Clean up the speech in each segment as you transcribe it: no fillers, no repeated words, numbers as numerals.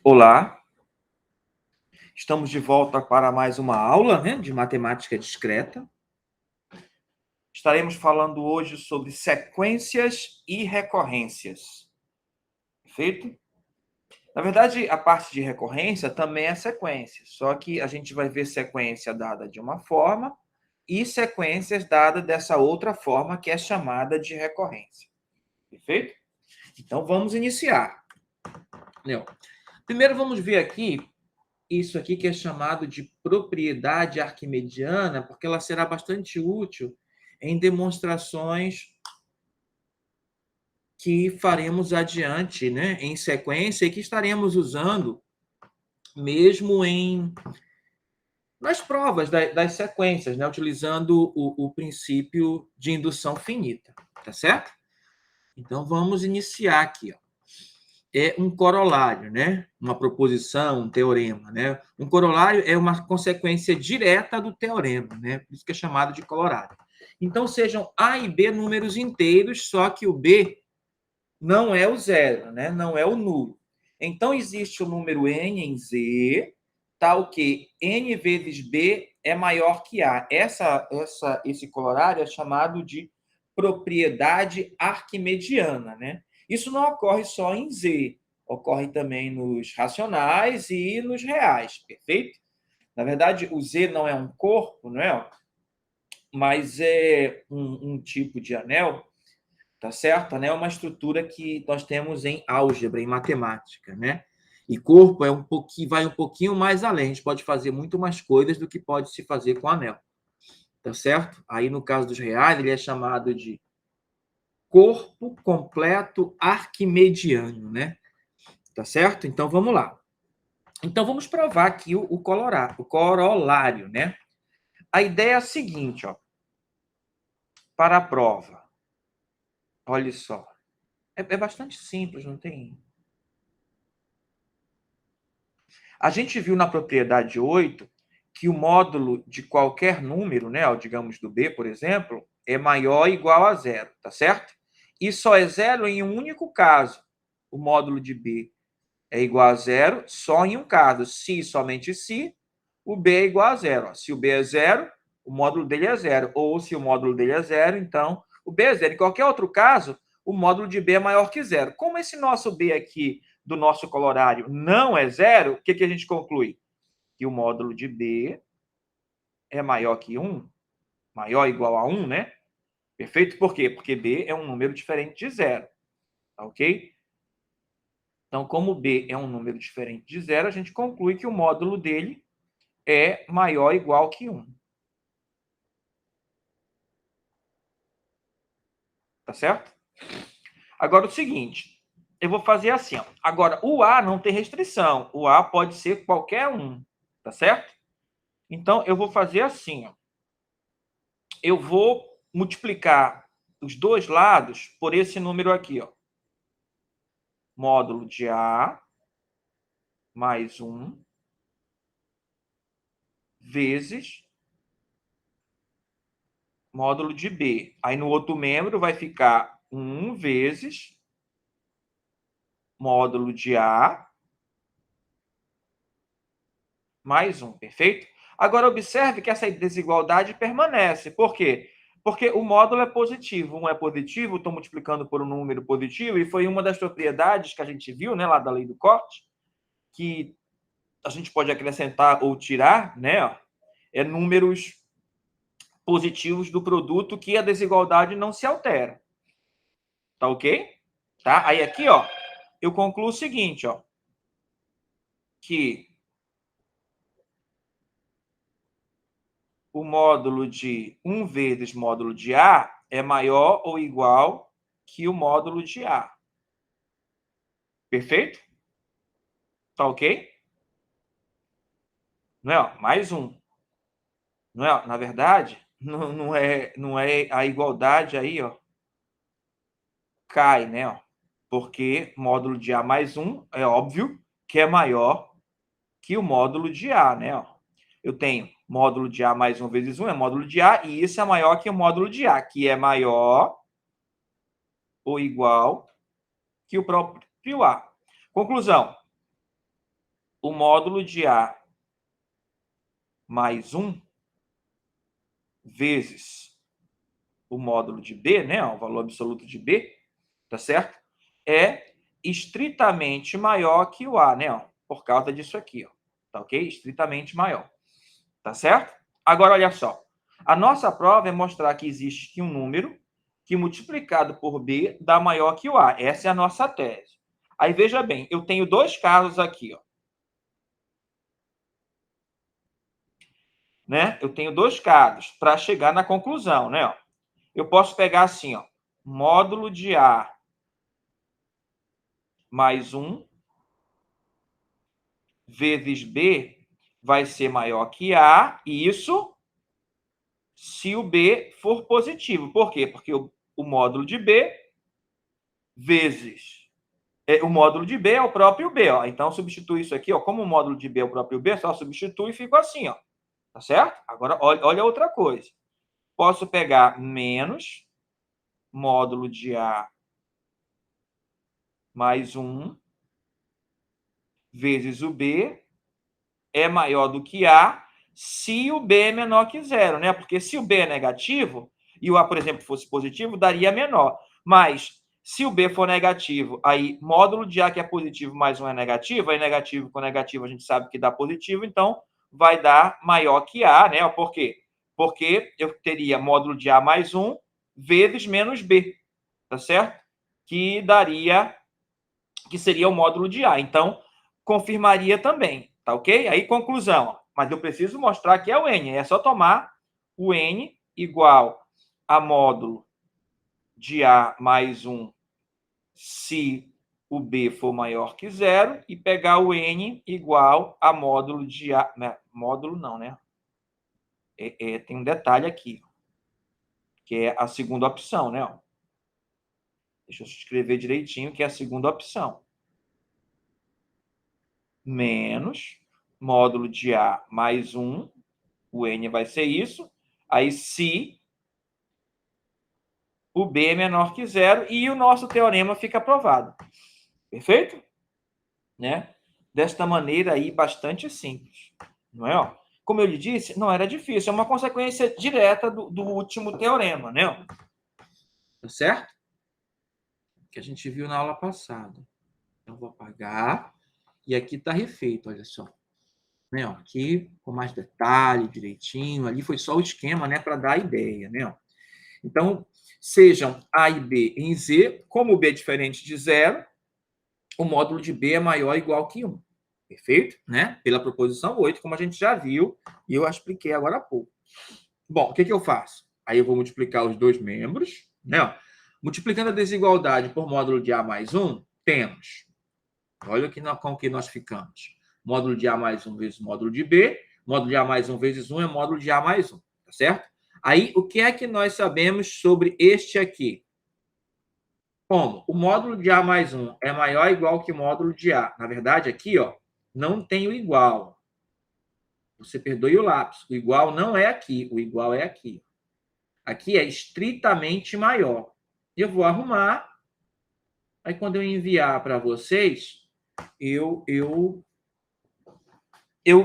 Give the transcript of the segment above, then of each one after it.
Olá, estamos de volta para mais uma aula, né, de matemática discreta. Estaremos falando hoje sobre sequências e recorrências. Perfeito? Na verdade, a parte de recorrência também é sequência, só que a gente vai ver sequência dada de uma forma e sequências dadas dessa outra forma que é chamada de recorrência. Perfeito? Então vamos iniciar. Primeiro vamos ver aqui isso aqui que é chamado de propriedade arquimediana, porque ela será bastante útil em demonstrações que faremos adiante, né, em sequência, e que estaremos usando mesmo nas provas das sequências, né, utilizando o princípio de indução finita, tá certo? Então, vamos iniciar aqui, ó. É um corolário, né? Uma proposição, um teorema, né? Um corolário é uma consequência direta do teorema, né? Por isso que é chamado de corolário. Então, sejam A e B números inteiros, só que o B não é o zero, né? Não é o nulo. Então, existe o número n em Z, tal que n vezes B é maior que A. Esse corolário é chamado de propriedade arquimediana, né? Isso não ocorre só em Z, ocorre também nos racionais e nos reais, perfeito? Na verdade, o Z não é um corpo, não é? Mas é um tipo de anel, tá certo? Anel é uma estrutura que nós temos em álgebra, em matemática, né? E corpo vai um pouquinho mais além. A gente pode fazer muito mais coisas do que pode se fazer com anel, tá certo? Aí, no caso dos reais, ele é chamado de corpo completo arquimediano, né? Tá certo? Então, vamos lá. Então, vamos provar aqui o corolário, né? A ideia é a seguinte, ó. Para a prova. Olha só. É bastante simples, não tem... A gente viu na propriedade 8 que o módulo de qualquer número, né, digamos do B, por exemplo, é maior ou igual a zero, tá certo? E só é zero em um único caso. O módulo de B é igual a zero só em um caso. Se, somente se, o B é igual a zero. Se o B é zero, o módulo dele é zero. Ou se o módulo dele é zero, então o B é zero. Em qualquer outro caso, o módulo de B é maior que zero. Como esse nosso B aqui do nosso colorário não é zero, o que a gente conclui? Que o módulo de B é maior que 1, maior ou igual a 1, né? Perfeito? Por quê? Porque B é um número diferente de zero, tá ok? Então, como B é um número diferente de zero, a gente conclui que o módulo dele é maior ou igual que 1. Tá certo? Agora, o seguinte, eu vou fazer assim, ó. Agora, o A não tem restrição. O A pode ser qualquer um, tá certo? Então, eu vou fazer assim, ó. Eu vou multiplicar os dois lados por esse número aqui, ó. Módulo de A mais 1 vezes módulo de B. Aí, no outro membro, vai ficar 1 vezes módulo de A mais 1, perfeito? Agora, observe que essa desigualdade permanece. Por quê? Porque o módulo é positivo. 1 é positivo, estou multiplicando por um número positivo, e foi uma das propriedades que a gente viu, né, lá da lei do corte, que a gente pode acrescentar ou tirar, né, é números positivos do produto que a desigualdade não se altera. Tá ok? Tá? Aí aqui, ó, eu concluo o seguinte, ó, que o módulo de 1 vezes módulo de A é maior ou igual que o módulo de A. Perfeito? Tá ok? Não é? Ó, mais um. Não é? Ó, na verdade, não é a igualdade aí, ó, cai, né? Ó, porque módulo de A mais 1 é óbvio que é maior que o módulo de A, né? Ó, eu tenho módulo de A mais 1 vezes 1 é módulo de A, e isso é maior que o módulo de A, que é maior ou igual que o próprio A. Conclusão. o módulo de A mais 1 vezes o módulo de B, né, o valor absoluto de B, tá certo? É estritamente maior que o A, né, ó, por causa disso aqui, ó, tá ok? Estritamente maior, tá certo? Agora, olha só, a nossa prova é mostrar que existe um número que multiplicado por B dá maior que o A. Essa é a nossa tese. Aí, veja bem, eu tenho dois casos aqui, ó. Né? Eu tenho dois casos para chegar na conclusão, né? Eu posso pegar assim, ó, módulo de A mais 1 vezes B vai ser maior que A, isso se o B for positivo. Por quê? Porque o módulo de B vezes... o módulo de B é o próprio B, ó. Então, substitui isso aqui, ó. Como o módulo de B é o próprio B, só substitui e fica assim, ó. Tá certo? Agora, olha outra coisa. Posso pegar menos módulo de A mais 1 vezes o B é maior do que A se o B é menor que zero, né? Porque se o B é negativo e o A, por exemplo, fosse positivo, daria menor. Mas se o B for negativo, aí módulo de A que é positivo mais 1 é negativo, aí negativo com negativo a gente sabe que dá positivo, então vai dar maior que A, né? Por quê? Porque eu teria módulo de A mais 1 vezes menos B, tá certo? Que daria, que seria o módulo de A. Então, confirmaria também, tá ok? Aí, conclusão. Mas eu preciso mostrar que é o N. É só tomar o N igual a módulo de A mais 1 se o B for maior que zero e pegar o N igual a módulo de A... Módulo não, né? Tem um detalhe aqui, que é a segunda opção, né? Deixa eu escrever direitinho, que é a segunda opção. Menos módulo de A mais 1, o N vai ser isso, aí se o B é menor que zero e o nosso teorema fica aprovado. Perfeito? Né? Desta maneira aí, bastante simples. Não é? Ó, como eu lhe disse, não era difícil, é uma consequência direta do último teorema, né? Tá certo? Que a gente viu na aula passada. Então, vou apagar. E aqui está refeito, olha só. Né? Aqui, com mais detalhe, direitinho. Ali foi só o esquema, né? Para dar a ideia, né? Então, sejam A e B em Z, como o B é diferente de zero, o módulo de B é maior ou igual que 1. Perfeito? Né? Pela proposição 8, como a gente já viu, e eu expliquei agora há pouco. Bom, o que eu faço? Aí eu vou multiplicar os dois membros, né? Multiplicando a desigualdade por módulo de A mais 1, temos, olha com que nós ficamos. Módulo de A mais 1 vezes módulo de B, módulo de A mais 1 vezes 1 é módulo de A mais 1, tá certo? Aí, o que é que nós sabemos sobre este aqui? Como? O módulo de A mais 1 é maior ou igual que o módulo de A. Na verdade, aqui, ó, não tem o igual. Você perdoe o lápis. O igual não é aqui, o igual é aqui. Aqui é estritamente maior. Eu vou arrumar. Aí, quando eu enviar para vocês, eu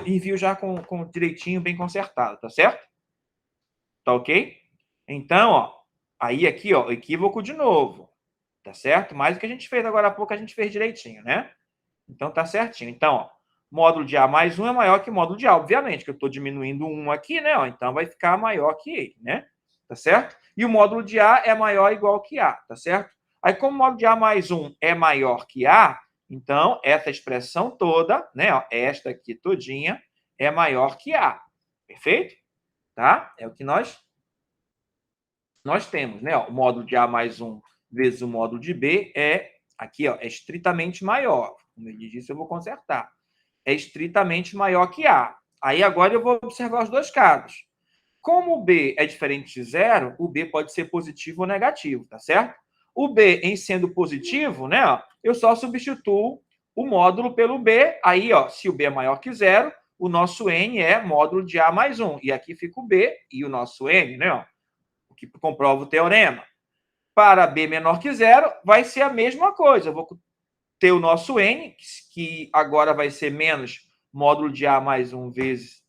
envio já com direitinho, bem consertado, tá certo? Tá ok? Então, ó, aí aqui, ó, equívoco de novo. Tá certo? Mas o que a gente fez agora há pouco, a gente fez direitinho, né? Então, tá certinho. Então, ó, módulo de A mais 1 é maior que módulo de A, obviamente, que eu estou diminuindo 1 aqui, né? Ó, então, vai ficar maior que ele, né? Tá certo? E o módulo de A é maior ou igual que A, tá certo? Aí, como o módulo de A mais 1 é maior que A, então, essa expressão toda, né? Ó, esta aqui todinha, é maior que A. Perfeito? Tá? É o que nós temos, né? Ó, o módulo de A mais 1 vezes o módulo de B aqui, ó, é estritamente maior. Como ele disse, eu vou consertar. É estritamente maior que A. Aí agora eu vou observar os dois casos. Como o B é diferente de zero, o B pode ser positivo ou negativo, tá certo? O B, em sendo positivo, né, ó, eu só substituo o módulo pelo B. Aí, ó, se o B é maior que zero, o nosso N é módulo de A mais 1. E aqui fica o B e o nosso N, né, ó, o que comprova o teorema. Para B menor que zero, vai ser a mesma coisa. Eu vou ter o nosso n, que agora vai ser menos módulo de A mais 1 vezes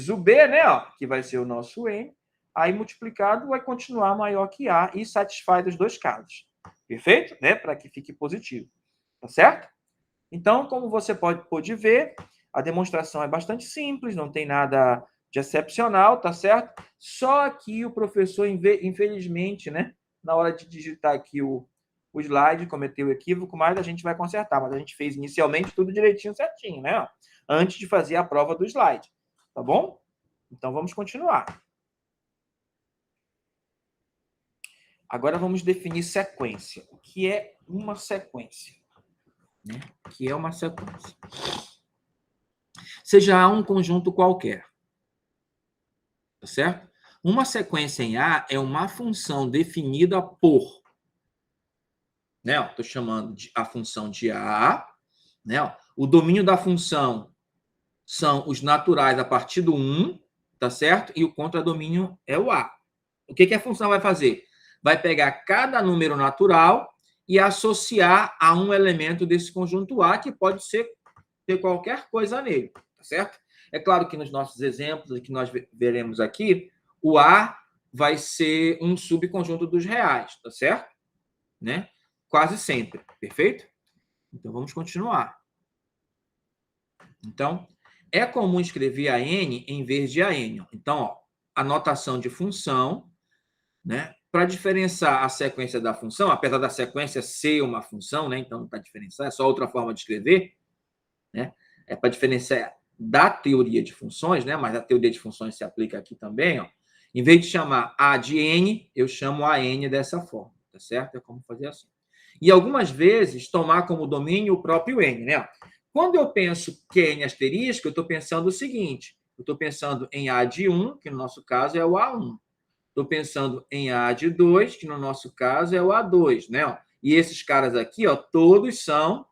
o B, né? Ó, que vai ser o nosso n. Aí, multiplicado, vai continuar maior que A e satisfaz os dois casos. Perfeito? Né? Para que fique positivo. Tá certo? Então, como você pode ver, a demonstração é bastante simples, não tem nada de excepcional, tá certo? Só que o professor, infelizmente, né, na hora de digitar aqui o slide, cometeu o equívoco, mas a gente vai consertar. Mas a gente fez inicialmente tudo direitinho, certinho, né? Antes de fazer a prova do slide. Tá bom? Então, vamos continuar. Agora, vamos definir sequência. O que é uma sequência? Né? O que é uma sequência? Seja A um conjunto qualquer. Tá certo? Uma sequência em A é uma função definida por, né? Estou chamando de a função de A, né? O domínio da função são os naturais a partir do 1, tá certo? E o contradomínio é o A. O que a função vai fazer? Vai pegar cada número natural e associar a um elemento desse conjunto A, que pode ter qualquer coisa nele, tá certo? É claro que nos nossos exemplos que nós veremos aqui, o A vai ser um subconjunto dos reais, tá certo? Né? Quase sempre, perfeito? Então, vamos continuar. Então, é comum escrever a n em vez de a n. Então, ó, a notação de função, né? Para diferenciar a sequência da função, apesar da sequência ser uma função, né? Então, para diferenciar, é só outra forma de escrever, né? É para diferenciar da teoria de funções, né? Mas a teoria de funções se aplica aqui também, ó. Em vez de chamar A de n, eu chamo a n dessa forma, tá certo? É como fazer assim. E algumas vezes tomar como domínio o próprio n, né? Quando eu penso que é n asterisco, eu estou pensando o seguinte: eu estou pensando em A de 1, que no nosso caso é o A1. Estou pensando em A de 2, que no nosso caso é o A2, né? E esses caras aqui, ó, todos são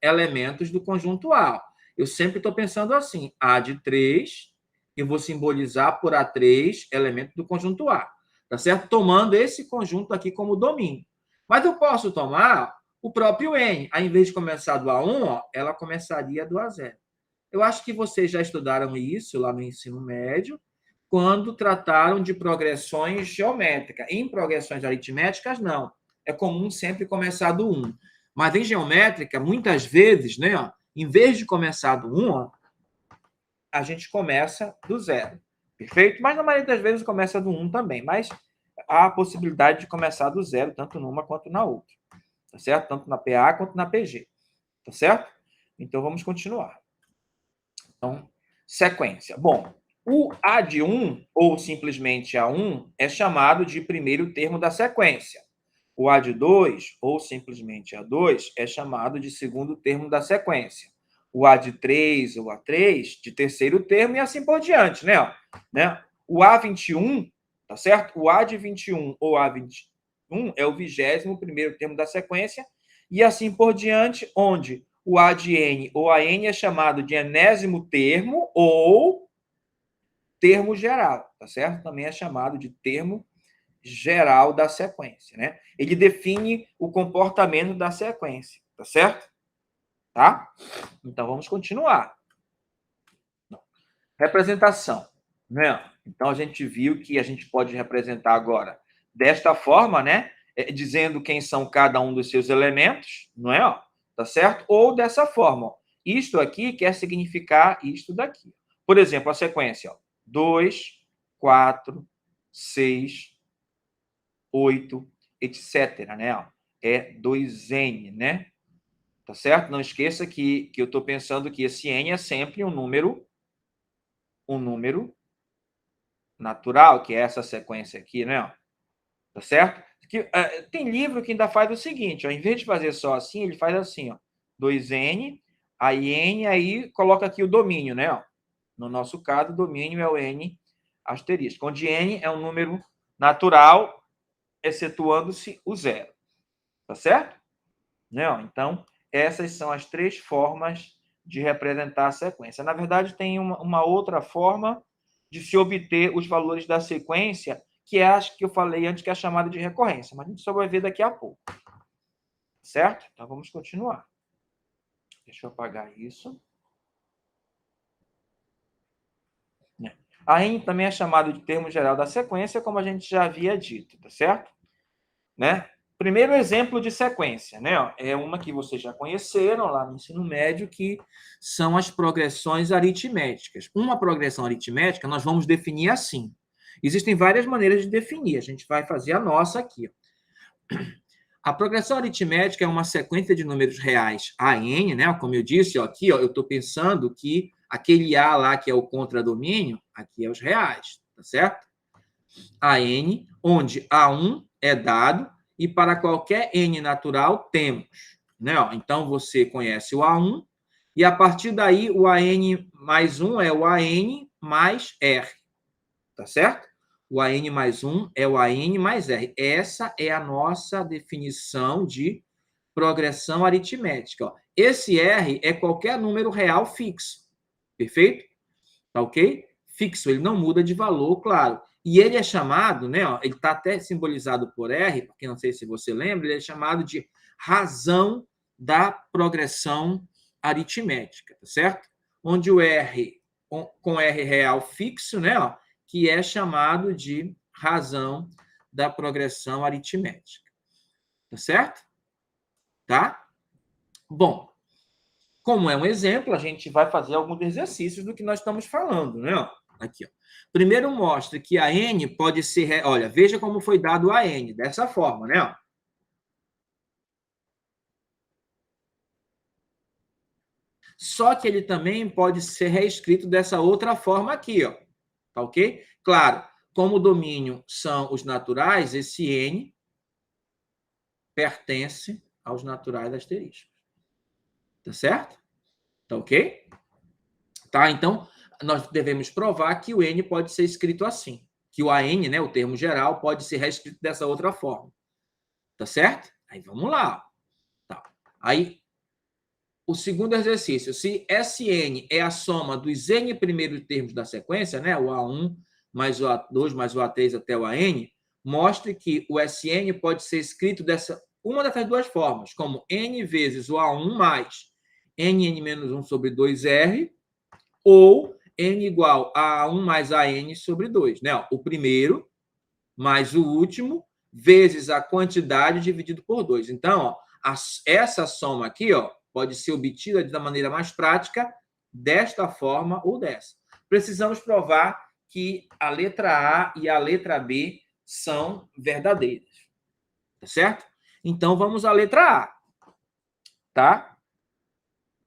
elementos do conjunto A. Eu sempre estou pensando assim, A de 3, eu vou simbolizar por A3, elemento do conjunto A, tá certo? Tomando esse conjunto aqui como domínio. Mas eu posso tomar o próprio N. Ao invés de começar do A1, ó, ela começaria do A0. Eu acho que vocês já estudaram isso lá no ensino médio, quando trataram de progressões geométricas. Em progressões aritméticas, não. É comum sempre começar do 1. Mas em geométrica, muitas vezes, né, ó, em vez de começar do 1, ó, a gente começa do 0. Perfeito? Mas na maioria das vezes começa do 1 também. Mas há a possibilidade de começar do 0, tanto numa quanto na outra. Tá certo? Tanto na PA quanto na PG. Tá certo? Então vamos continuar. Então, sequência. Bom, o A de 1, ou simplesmente A1, é chamado de primeiro termo da sequência. O A de 2, ou simplesmente A2, é chamado de segundo termo da sequência. O A de 3 ou A3, de terceiro termo, e assim por diante, né? O A21, tá certo? O A de 21 ou A21 é o 21º termo da sequência, e assim por diante, onde o A de N ou a N é chamado de enésimo termo ou termo geral, tá certo? Também é chamado de termo geral da sequência, né? Ele define o comportamento da sequência, tá certo? Tá? Então, vamos continuar. Representação, né? Então, a gente viu que a gente pode representar agora desta forma, né? Dizendo quem são cada um dos seus elementos, não é? Tá certo? Ou dessa forma, ó. Isto aqui quer significar isto daqui. Por exemplo, a sequência, ó. 2, 4, 6, 8, etc, né? É 2n, né? Tá certo? Não esqueça que eu estou pensando que esse n é sempre um número natural, que é essa sequência aqui, né? Tá certo? Tem livro que ainda faz o seguinte, ó, em vez de fazer só assim, ele faz assim, ó, 2n, aí n, aí coloca aqui o domínio, né? Ó. No nosso caso, o domínio é o n asterisco, onde n é um número natural, excetuando-se o zero. Tá certo? Né? Então, essas são as três formas de representar a sequência. Na verdade, tem uma outra forma de se obter os valores da sequência, que é a que eu falei antes, que é a chamada de recorrência, mas a gente só vai ver daqui a pouco. certo? Então, vamos continuar. Deixa eu apagar isso. A N também é chamado de termo geral da sequência, como a gente já havia dito, tá certo? Né? Primeiro exemplo de sequência, né? É uma que vocês já conheceram lá no ensino médio, que são as progressões aritméticas. Uma progressão aritmética nós vamos definir assim. Existem várias maneiras de definir, a gente vai fazer a nossa aqui. A progressão aritmética é uma sequência de números reais a n, né? Como eu disse, ó, aqui ó, eu estou pensando que aquele A lá que é o contradomínio, aqui é os reais, tá certo? A n, onde A1 é dado e para qualquer n natural temos, né? Ó, então você conhece o A1 e a partir daí o AN mais 1 é o AN mais R, tá certo? O AN mais 1 é o AN mais R. Essa é a nossa definição de progressão aritmética. Ó. Esse R é qualquer número real fixo. Perfeito? Tá ok? Fixo, ele não muda de valor, claro. E ele é chamado, né? Ó, ele está até simbolizado por R, porque não sei se você lembra, ele é chamado de razão da progressão aritmética, tá certo? Onde o R com R real fixo, né? Ó, que é chamado de razão da progressão aritmética. Tá certo? Tá? Bom, como é um exemplo, a gente vai fazer alguns exercícios do que nós estamos falando, né? Aqui, ó. Primeiro mostra que a n pode ser... Olha, veja como foi dado a n, dessa forma, né? Só que ele também pode ser reescrito dessa outra forma aqui, ó. Tá ok? Claro, como o domínio são os naturais, esse n pertence aos naturais asterísticos. Tá certo? Tá ok? Tá? Então, nós devemos provar que o n pode ser escrito assim. Que o AN, né, o termo geral, pode ser reescrito dessa outra forma. Tá certo? Aí vamos lá. Tá. Aí, o segundo exercício. Se Sn é a soma dos n primeiros termos da sequência, né, o A1 mais o A2 mais o A3 até o AN, mostre que o Sn pode ser escrito uma dessas duas formas, como n vezes o A1 mais nn-1 sobre 2R, ou n igual a 1 mais a n sobre 2. Né? O primeiro mais o último vezes a quantidade dividido por 2. Então, ó, essa soma aqui ó, pode ser obtida da maneira mais prática desta forma ou dessa. Precisamos provar que a letra A e a letra B são verdadeiras. Tá certo? Então, vamos à letra A. Tá?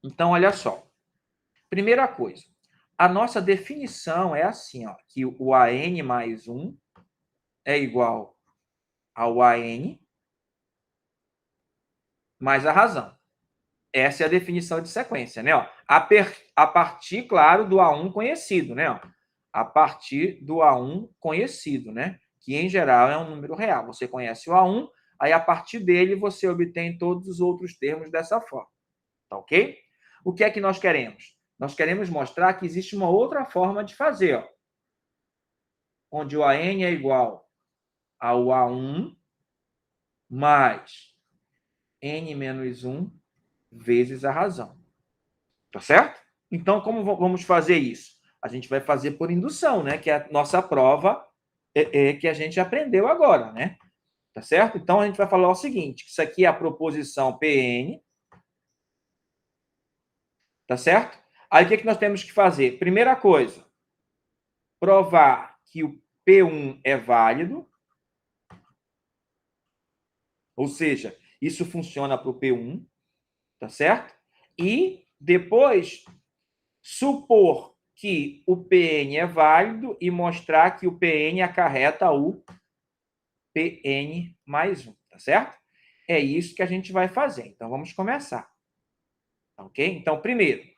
Então, olha só. Primeira coisa. A nossa definição é assim, ó, que o AN mais 1 é igual ao AN mais a razão. Essa é a definição de sequência, né? Ó, a partir, claro, do A1 conhecido, né? Ó, a partir do A1 conhecido, né? Que, em geral, é um número real. Você conhece o A1, aí, a partir dele, você obtém todos os outros termos dessa forma. Tá ok? O que é que nós queremos? Nós queremos mostrar que existe uma outra forma de fazer, ó, onde o AN é igual ao A1 mais n menos 1 vezes a razão. Tá certo? Então, como vamos fazer isso? A gente vai fazer por indução, né? Que é a nossa prova que a gente aprendeu agora, né? Tá certo? Então, a gente vai falar o seguinte, isso aqui é a proposição Pn, tá certo? Aí, o que nós temos que fazer? Primeira coisa, provar que o P1 é válido, ou seja, isso funciona para o P1, tá certo? E depois supor que o PN é válido e mostrar que o PN acarreta o PN mais 1, tá certo? É isso que a gente vai fazer. Então, vamos começar. Ok? Então, primeiro,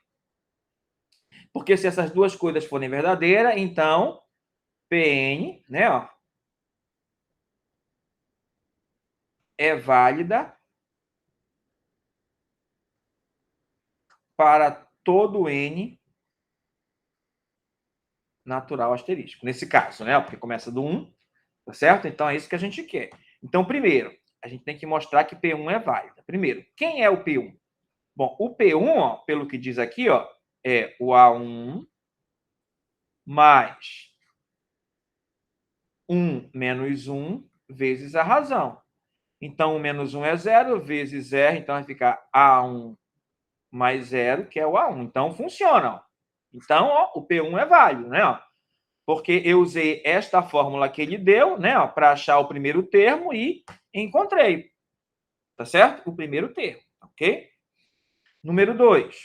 porque se essas duas coisas forem verdadeiras, então, PN, né, ó, é válida para todo N natural asterístico. Nesse caso, né? Porque começa do 1, tá certo? Então, é isso que a gente quer. Então, primeiro, a gente tem que mostrar que P1 é válida. Primeiro, quem é o P1? Bom, o P1, ó, pelo que diz aqui, ó, é o A1 mais 1 menos 1 vezes a razão. Então, o menos 1 é 0, vezes R, então vai ficar A1 mais 0, que é o A1. Então, funciona. Ó. Então, ó, o P1 é válido, né? Ó, porque eu usei esta fórmula que ele deu, né, para achar o primeiro termo e encontrei. Tá certo? O primeiro termo, ok? Número 2.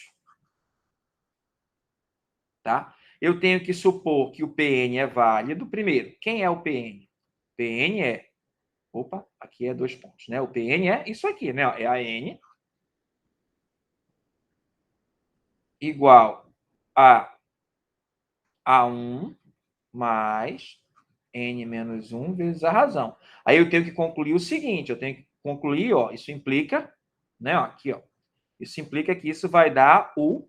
Tá? Eu tenho que supor que o PN é válido. Primeiro, quem é o PN? PN é... Opa, aqui é 2 pontos, né? O PN é isso aqui, né? É a N igual a A1 mais N menos 1 vezes a razão. Aí eu tenho que concluir o seguinte, eu tenho que concluir, ó, isso implica, né, ó, aqui, ó, isso implica que isso vai dar o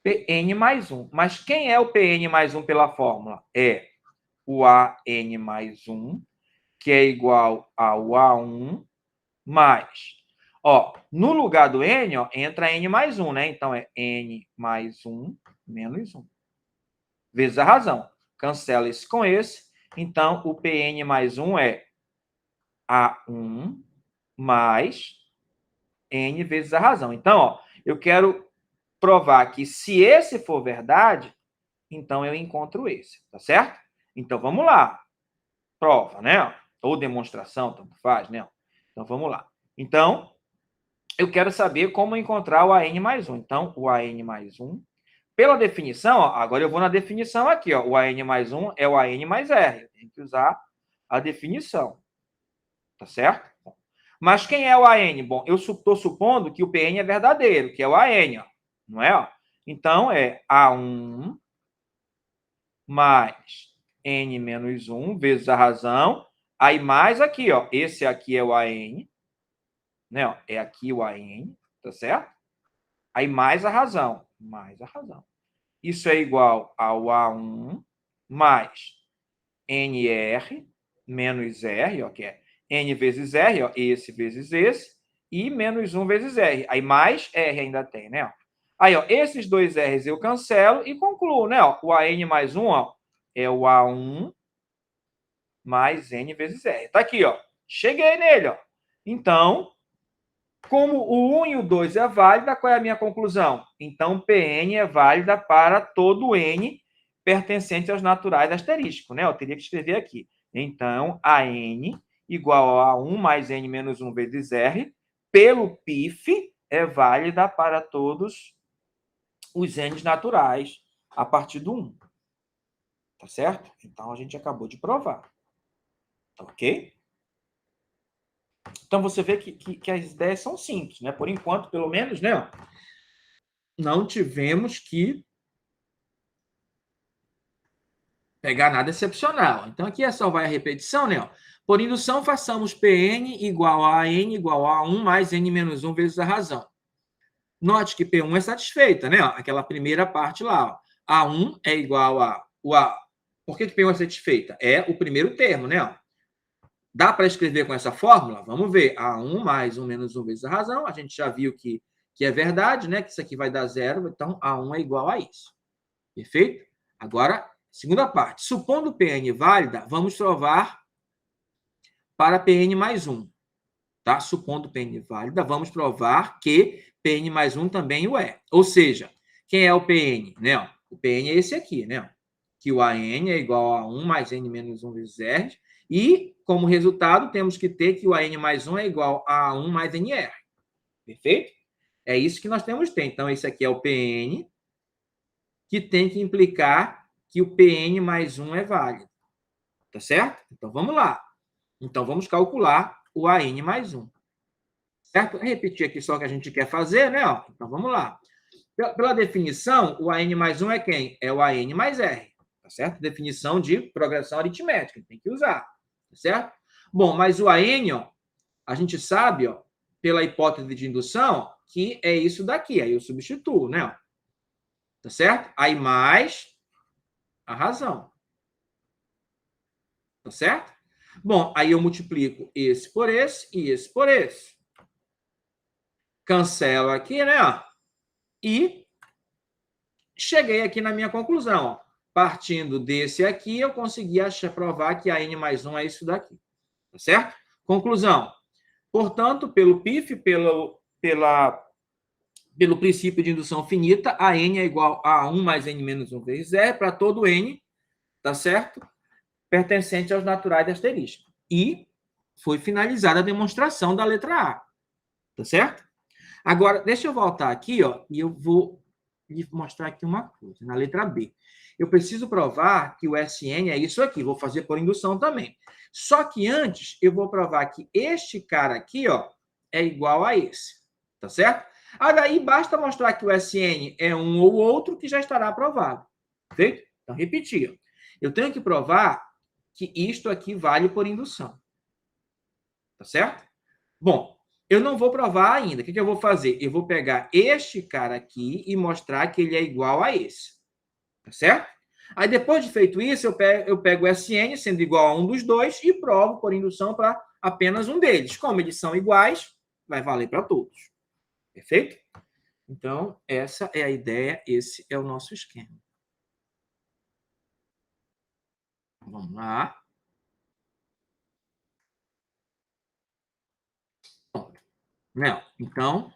Pn mais 1. Mas quem é o Pn mais 1 pela fórmula? É o An mais 1, que é igual ao A1 mais... Ó, no lugar do N, ó, entra N mais 1, né? Então, é N mais 1 menos 1. Vezes a razão. Cancela esse com esse. Então, o Pn mais 1 é A1 mais N vezes a razão. Então, ó, eu quero provar que se esse for verdade, então eu encontro esse, tá certo? Então, vamos lá. Prova, né? Ou demonstração, tanto faz, né? Então, vamos lá. Então, eu quero saber como encontrar o AN mais 1. Então, o AN mais 1, pela definição, ó, agora eu vou na definição aqui, ó, o AN mais 1 é o AN mais R. Eu tenho que usar a definição, tá certo? Mas quem é o AN? Bom, eu estou supondo que o PN é verdadeiro, que é o AN, ó, não é? Ó? Então, é A1 mais N menos 1 vezes a razão, aí mais aqui, ó, esse aqui é o AN, né? Ó, é aqui o AN, tá certo? Aí mais a razão, mais a razão. Isso é igual ao A1 mais NR menos R, ó, que é N vezes R, ó, esse vezes esse, e menos 1 vezes R. Aí mais R ainda tem, né? Ó. Aí, ó, esses dois R's eu cancelo e concluo, né? Ó, o AN mais 1, ó, é o A1 mais N vezes R. Tá aqui, ó. Cheguei nele, ó. Então, como o 1 e o 2 é válida, qual é a minha conclusão? Então, Pn é válida para todo N pertencente aos naturais asterísticos, né? Eu teria que escrever aqui. Então, a N igual a 1 mais N menos 1 vezes R, pelo PIF, é válida para todos os N's naturais a partir do 1. Tá certo? Então, a gente acabou de provar. Tá ok? Então, você vê que as ideias são simples, né? Por enquanto, pelo menos, né? Não tivemos que pegar nada excepcional. Então, aqui é só vai a repetição, né? Por indução, façamos Pn igual a N igual a 1 mais N menos 1 vezes a razão. Note que P1 é satisfeita, né? Aquela primeira parte lá. Ó. A1 é igual a... Por que P1 é satisfeita? É o primeiro termo, né? Dá para escrever com essa fórmula? Vamos ver. A1 mais 1 menos 1 vezes a razão. A gente já viu que é verdade, né? Que isso aqui vai dar zero. Então, A1 é igual a isso. Perfeito? Agora, segunda parte. Supondo Pn válida, vamos provar para Pn mais 1. Tá? Supondo Pn válida, vamos provar que Pn mais 1 também o é. Ou seja, quem é o Pn? Né? O Pn é esse aqui, né? Que o An é igual a 1 mais N menos 1 vezes R. E, como resultado, temos que ter que o An mais 1 é igual a 1 mais NR. Perfeito? É isso que nós temos que ter. Então, esse aqui é o Pn, que tem que implicar que o Pn mais 1 é válido. Tá certo? Então, vamos lá. Então, vamos calcular o AN mais 1. Certo? Repetir aqui só o que a gente quer fazer, né? Então, vamos lá. Pela definição, o AN mais 1 é quem? É o AN mais R. Tá certo? Definição de progressão aritmética. Tem que usar. Tá certo? Bom, mas o AN, ó, a gente sabe, ó, pela hipótese de indução, que é isso daqui. Aí eu substituo, né? Tá certo? Aí mais a razão. Tá certo? Bom, aí eu multiplico esse por esse e esse por esse. Cancelo aqui, né? E cheguei aqui na minha conclusão. Partindo desse aqui, eu consegui provar que a n mais 1 é isso daqui. Tá certo? Conclusão. Portanto, pelo PIF, pelo princípio de indução finita, a n é igual a 1 mais n menos 1 vezes r para todo n, tá certo? Pertencente aos naturais da asterística. E foi finalizada a demonstração da letra A. Tá certo? Agora, deixa eu voltar aqui, e eu vou lhe mostrar aqui uma coisa, na letra B. Eu preciso provar que o SN é isso aqui, vou fazer por indução também. Só que antes, eu vou provar que este cara aqui, é igual a esse, tá certo? Aí basta mostrar que o SN é um ou outro que já estará aprovado, perfeito? Então, repetir. Eu tenho que provar que isto aqui vale por indução, tá certo? Bom, eu não vou provar ainda. O que eu vou fazer? Eu vou pegar este cara aqui e mostrar que ele é igual a esse. Tá certo? Aí, depois de feito isso, eu pego o SN, sendo igual a um dos dois, e provo por indução para apenas um deles. Como eles são iguais, vai valer para todos. Perfeito? Então, essa é a ideia, esse é o nosso esquema. Vamos lá. Então,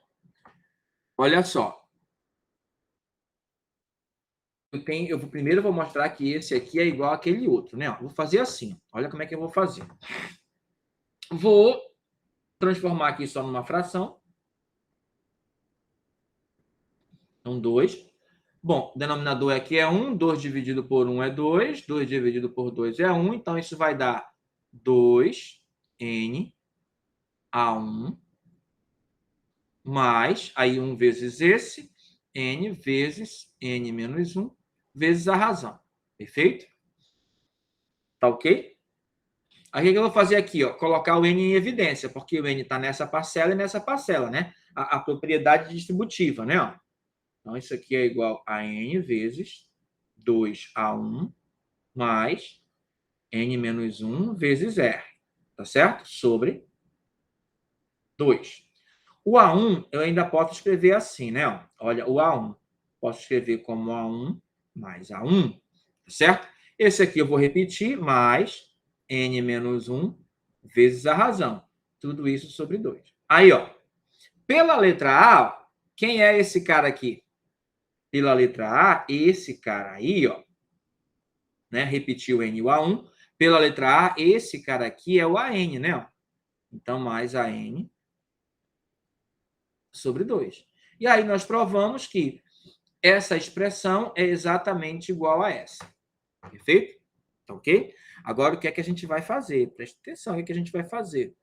olha só. Primeiro eu vou mostrar que esse aqui é igual àquele outro, né? Vou fazer assim. Olha como é que eu vou fazer. Vou transformar aqui só numa fração. Então, 2. Bom, o denominador aqui é 1, 2 dividido por 1 é 2, 2 dividido por 2 é 1, então isso vai dar 2n a 1 mais, aí 1 vezes esse, n vezes n menos 1 vezes a razão. Perfeito? Tá ok? Aí o que eu vou fazer aqui? Colocar o n em evidência, porque o n está nessa parcela e nessa parcela, né? A propriedade distributiva, né? Então, isso aqui é igual a n vezes 2a1 mais n menos 1 vezes r, tá certo? Sobre 2. O A1 eu ainda posso escrever assim, né? Olha, o A1 posso escrever como A1 mais A1, tá certo? Esse aqui eu vou repetir, mais n menos 1 vezes a razão. Tudo isso sobre 2. Aí, pela letra A, quem é esse cara aqui? Pela letra A, esse cara aí, né? Repetiu N e o A1. Pela letra A, esse cara aqui é o AN, né? Então, mais AN sobre 2. E aí nós provamos que essa expressão é exatamente igual a essa. Perfeito? Ok? Agora, o que é que a gente vai fazer? Preste atenção, o que é que a gente vai fazer?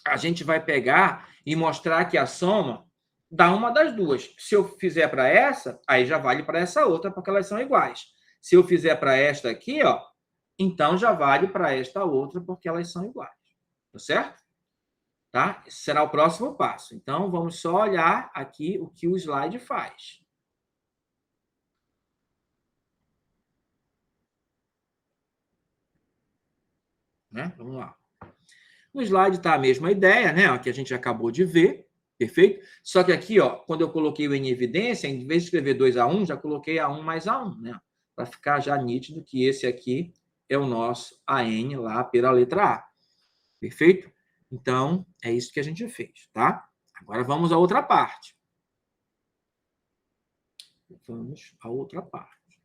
A gente vai pegar e mostrar que a soma dá uma das duas. Se eu fizer para essa, aí já vale para essa outra, porque elas são iguais. Se eu fizer para esta aqui, então já vale para esta outra, porque elas são iguais. Tá certo? Tá? Esse será o próximo passo. Então, vamos só olhar aqui o que o slide faz. Né? Vamos lá. No slide está a mesma ideia, né? Que a gente acabou de ver, perfeito? Só que aqui, quando eu coloquei o N em evidência, em vez de escrever 2a1, já coloquei A1 mais A1, né? Para ficar já nítido que esse aqui é o nosso AN lá pela letra A. Perfeito? Então, é isso que a gente fez, tá? Agora vamos à outra parte. Vamos à outra parte.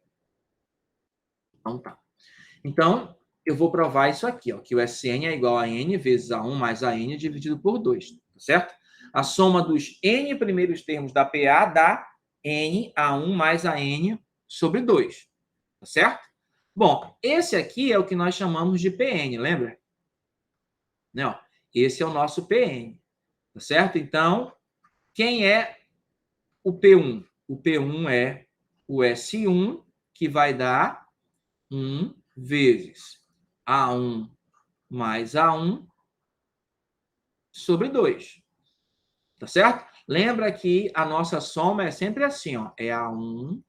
Então, tá. Então, eu vou provar isso aqui, que o SN é igual a N vezes A1 mais AN dividido por 2, tá certo? A soma dos N primeiros termos da PA dá N A1 mais AN sobre 2, tá certo? Bom, esse aqui é o que nós chamamos de PN, lembra? Não, esse é o nosso PN, tá certo? Então, quem é o P1? O P1 é o S1, que vai dar 1 vezes A1 mais A1 sobre 2. Tá certo? Lembra que a nossa soma é sempre assim, é A1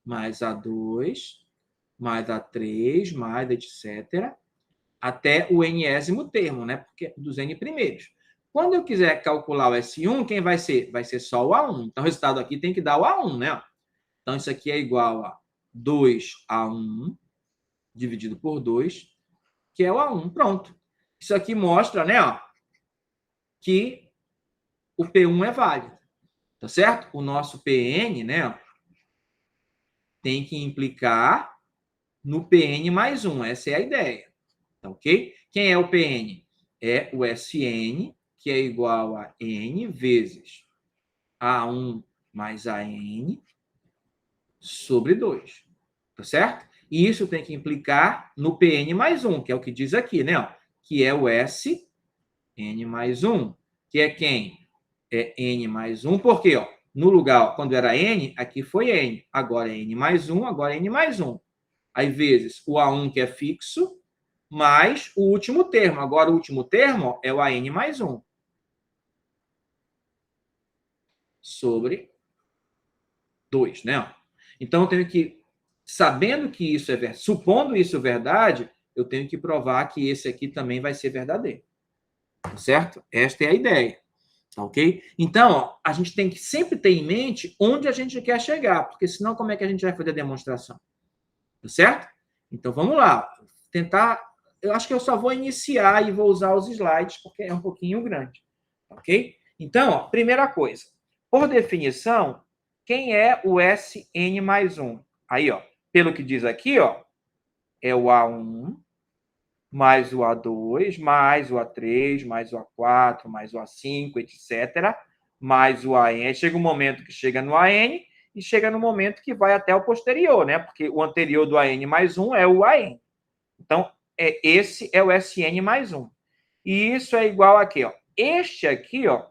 mais A2 mais A3 mais etc. até o nésimo termo, né? Porque dos n primeiros. Quando eu quiser calcular o S1, quem vai ser? Vai ser só o A1. Então, o resultado aqui tem que dar o A1, né? Então, isso aqui é igual a 2A1 dividido por 2, que é o A1. Pronto. Isso aqui mostra, né, ó, que o P1 é válido. Tá certo? O nosso PN, né, tem que implicar no PN mais 1. Essa é a ideia. Tá ok? Quem é o PN? É o SN, que é igual a N vezes A1 mais AN sobre 2. Tá certo? E isso tem que implicar no PN mais 1, que é o que diz aqui, né? Ó, que é o SN mais 1, que é quem? É N mais 1, porque ó, no lugar, quando era N, aqui foi N. Agora é N mais 1, agora é N mais 1. Aí vezes o A1, que é fixo, mais o último termo. Agora, o último termo ó, é o AN mais 1. Sobre 2, né? Então, eu tenho que, sabendo que isso é verdade, supondo isso verdade, eu tenho que provar que esse aqui também vai ser verdadeiro. Tá certo? Esta é a ideia. Tá ok? Então, ó, a gente tem que sempre ter em mente onde a gente quer chegar, porque senão como é que a gente vai fazer a demonstração? Tá certo? Então, vamos lá. Tentar. Eu acho que eu só vou iniciar e vou usar os slides, porque é um pouquinho grande. Ok? Então, ó, primeira coisa. Por definição, quem é o SN mais 1? Aí, ó, pelo que diz aqui, ó, é o A1 mais o A2, mais o A3, mais o A4, mais o A5, etc., mais o AN. Chega um momento que chega no AN e chega no momento que vai até o posterior, né? Porque o anterior do AN mais 1 é o AN. Então, esse é o SN mais 1. E isso é igual aqui, ó. Este aqui, ó.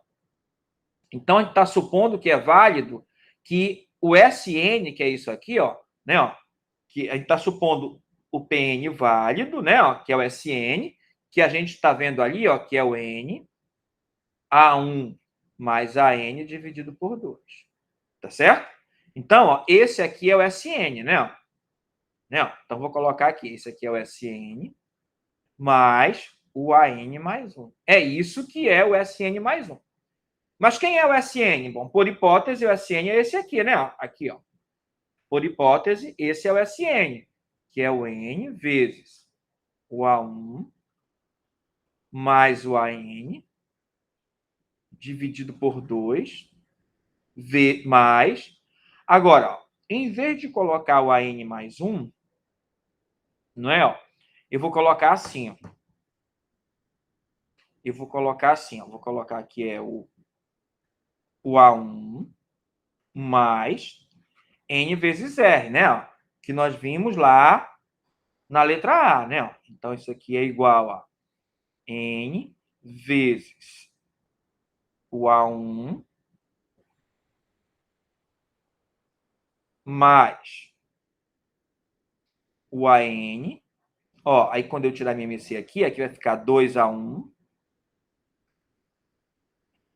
Então, a gente está supondo que é válido que o SN, que é isso aqui, ó, né, ó, que a gente está supondo o PN válido, né, ó, que é o SN, que a gente está vendo ali, ó, que é o N, A1 mais AN dividido por 2. Tá certo? Então, ó, esse aqui é o SN, né? Né? Então, vou colocar aqui. Esse aqui é o SN mais o AN mais 1. É isso que é o SN mais 1. Mas quem é o SN? Bom, por hipótese, o SN é esse aqui, né? Aqui, ó. Por hipótese, esse é o SN, que é o N vezes o A1 mais o AN dividido por 2, mais. Agora, ó, em vez de colocar o AN mais 1, não é? Ó, eu vou colocar assim, ó. Eu vou colocar assim, ó. Vou colocar aqui o A1 mais N vezes R, né? Ó, que nós vimos lá na letra A, né? Então, isso aqui é igual a N vezes o A1 mais o AN. Ó, aí quando eu tirar minha MC aqui vai ficar 2A1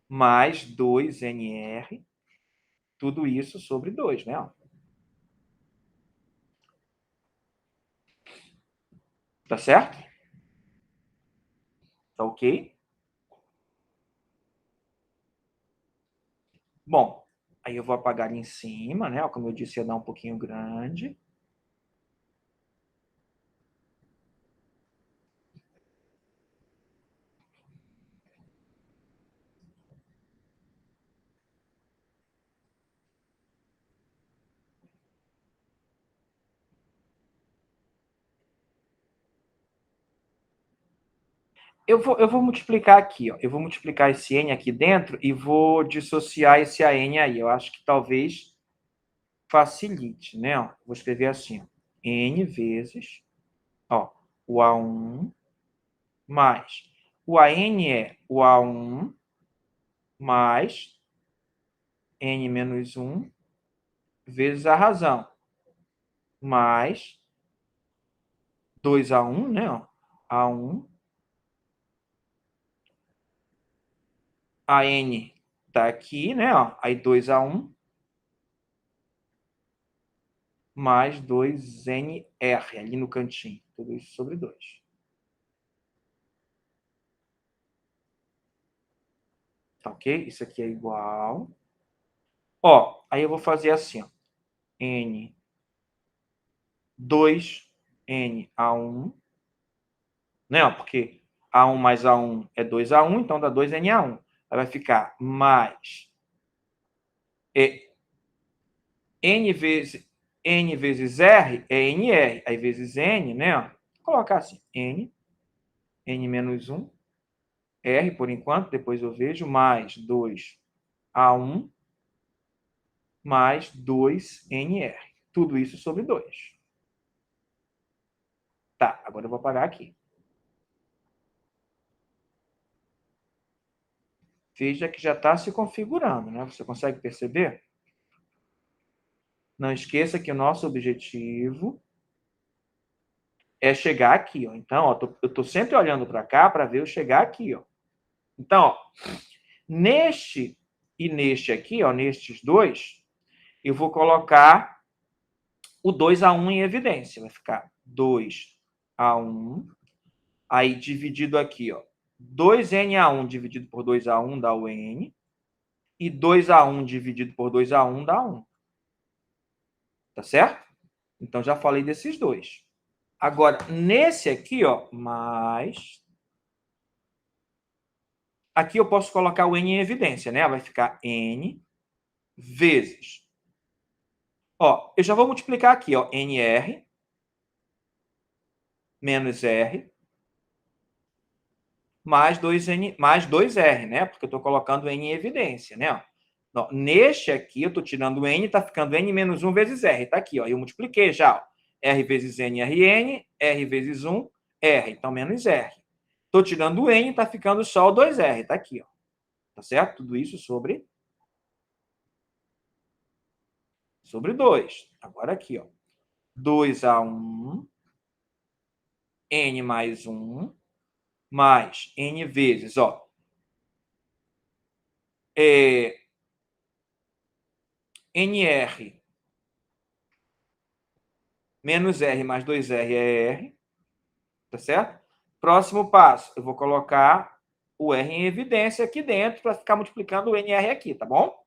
mais 2NR, tudo isso sobre 2, né? Tá certo? Tá ok? Bom, aí eu vou apagar ali em cima, né? Como eu disse, ia dar um pouquinho grande. Eu vou multiplicar aqui, ó. Eu vou multiplicar esse N aqui dentro e vou dissociar esse AN aí. Eu acho que talvez facilite, né? Ó, vou escrever assim, ó. N vezes, ó, o A1 mais. O AN é o A1 mais N menos 1 vezes a razão. Mais 2A1, né? Ó, A1. A N tá aqui, né? Ó, aí 2A1 mais 2NR ali no cantinho. Tudo isso sobre 2. Tá ok? Isso aqui é igual. Ó, aí eu vou fazer assim, ó. N 2N A1, né? Porque A1 mais A1 é 2A1, então dá 2NA1. Aí vai ficar mais N vezes R é NR. Aí vezes N, né? Ó, vou colocar assim, N menos 1, R por enquanto, depois eu vejo, mais 2A1, mais 2NR. Tudo isso sobre 2. Tá, agora eu vou apagar aqui. Veja que já está se configurando, né? Você consegue perceber? Não esqueça que o nosso objetivo é chegar aqui, ó. Então, ó, eu estou sempre olhando para cá para ver eu chegar aqui, ó. Então, ó, neste e neste aqui, ó, nestes dois, eu vou colocar o 2A1 em evidência. Vai ficar 2A1, aí dividido aqui, ó, 2NA1 dividido por 2A1 dá o N, e 2A1 dividido por 2A1 dá 1. Tá certo? Então, já falei desses dois. Agora, nesse aqui, ó, mais... Aqui eu posso colocar o N em evidência, né? Vai ficar N vezes... Ó, eu já vou multiplicar aqui, ó, NR menos R mais 2N, mais 2R, né? Porque eu estou colocando N em evidência, né? Ó, neste aqui, eu estou tirando o N, está ficando N menos 1 vezes R. Está aqui, ó. Eu multipliquei já, ó. R vezes N, RN, R vezes 1, R. Então, menos R. Estou tirando o N, está ficando só o 2R. Está aqui, ó. Tá certo? Tudo isso sobre 2. Agora aqui, ó. 2A1, N mais 1, mais N vezes, ó. NR menos R mais 2R é R. Tá certo? Próximo passo, eu vou colocar o R em evidência aqui dentro para ficar multiplicando o NR aqui, tá bom?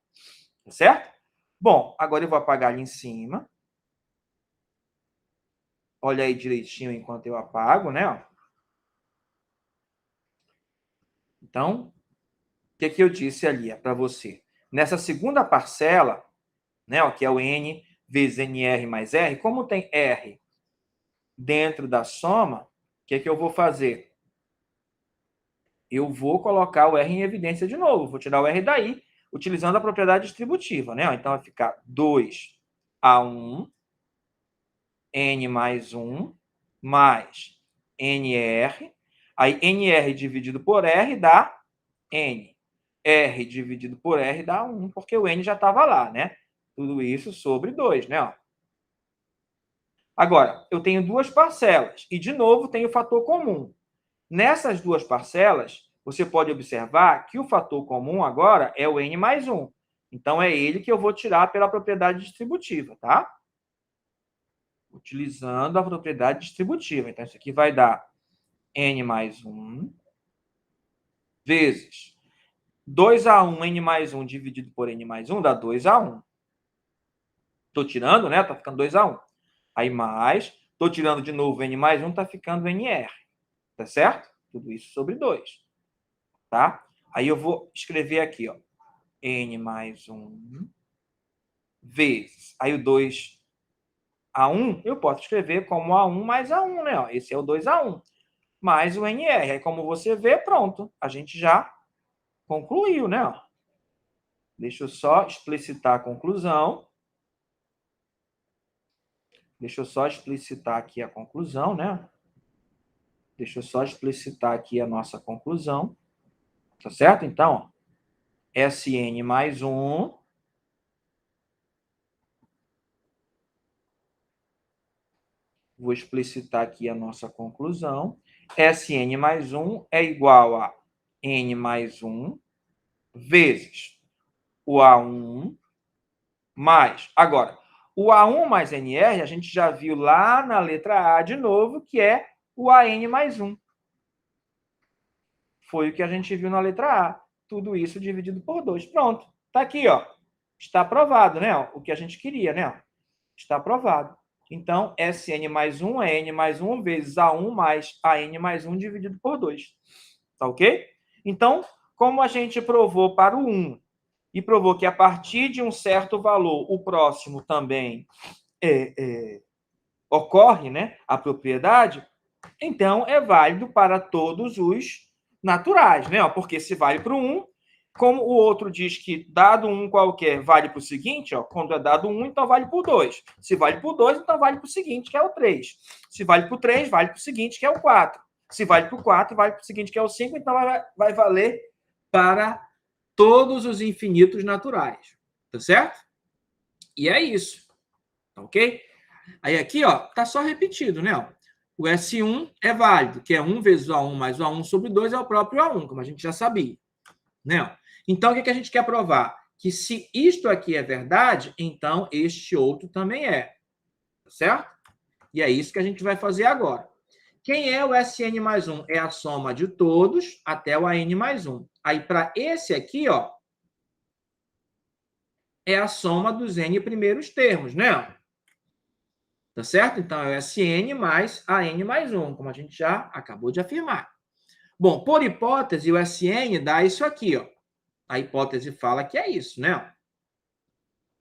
Tá certo? Bom, agora eu vou apagar ali em cima. Olha aí direitinho enquanto eu apago, né? Então, o que eu disse ali para você? Nessa segunda parcela, né, que é o N vezes NR mais R, como tem R dentro da soma, o que eu vou fazer? Eu vou colocar o R em evidência de novo. Vou tirar o R daí, utilizando a propriedade distributiva, né? Então, vai ficar 2A1, N mais 1, mais NR. Aí, NR dividido por R dá N. R dividido por R dá 1, porque o N já estava lá, né? Tudo isso sobre 2, né? Agora, eu tenho duas parcelas. E, de novo, tenho o fator comum. Nessas duas parcelas, você pode observar que o fator comum agora é o N mais 1. Então, é ele que eu vou tirar pela propriedade distributiva, tá? Utilizando a propriedade distributiva. Então, isso aqui vai dar N mais 1 vezes 2A1 N mais 1 dividido por N mais 1 dá 2A1. Estou tirando, né? Está ficando 2A1. Aí, mais, estou tirando de novo N mais 1, está ficando NR. Tá certo? Tudo isso sobre 2. Tá? Aí, eu vou escrever aqui, ó. N mais 1 vezes. Aí o 2A1, eu posso escrever como A1 mais A1, né? Esse é o 2A1, mais o NR. Aí, como você vê, pronto. A gente já concluiu, né? Deixa eu só explicitar a conclusão. Deixa eu só explicitar aqui a conclusão, né? Deixa eu só explicitar aqui a nossa conclusão. Tá certo? Então, ó, SN mais 1... Vou explicitar aqui a nossa conclusão. Sn mais 1 é igual a N mais 1 vezes o A1 mais... Agora, o A1 mais NR, a gente já viu lá na letra A de novo, que é o AN mais 1. Foi o que a gente viu na letra A. tudo isso dividido por 2. Pronto. Está aqui, ó. Está aprovado, né? O que a gente queria, né? Está aprovado. Então, Sn mais 1 é n mais 1 vezes A1 mais AN mais 1 dividido por 2. Tá ok? Então, como a gente provou para o 1 e provou que a partir de um certo valor, o próximo também ocorre, né? A propriedade, então é válido para todos os naturais, né? Porque se vale para o 1, como o outro diz que dado um qualquer vale para o seguinte, ó, quando é dado 1, então vale por 2. Se vale por 2, então vale para o seguinte, que é o 3. Se vale por 3, vale para o seguinte, que é o 4. Se vale para o 4, vale para o seguinte, que é o 5, então vai valer para todos os infinitos naturais. Tá certo? E é isso. Tá ok? Aí aqui, ó, tá só repetido, né? Ó. O S1 é válido, que é 1 vezes o A1 mais o A1 sobre 2 é o próprio A1, como a gente já sabia. Né? Então, o que a gente quer provar? Que se isto aqui é verdade, então este outro também é. Certo? E é isso que a gente vai fazer agora. Quem é o Sn mais 1? É a soma de todos até o An mais 1. Aí, para esse aqui, ó, é a soma dos N primeiros termos, né? Tá certo? Então, é o Sn mais An mais 1, como a gente já acabou de afirmar. Bom, por hipótese, o Sn dá isso aqui, ó. A hipótese fala que é isso, né?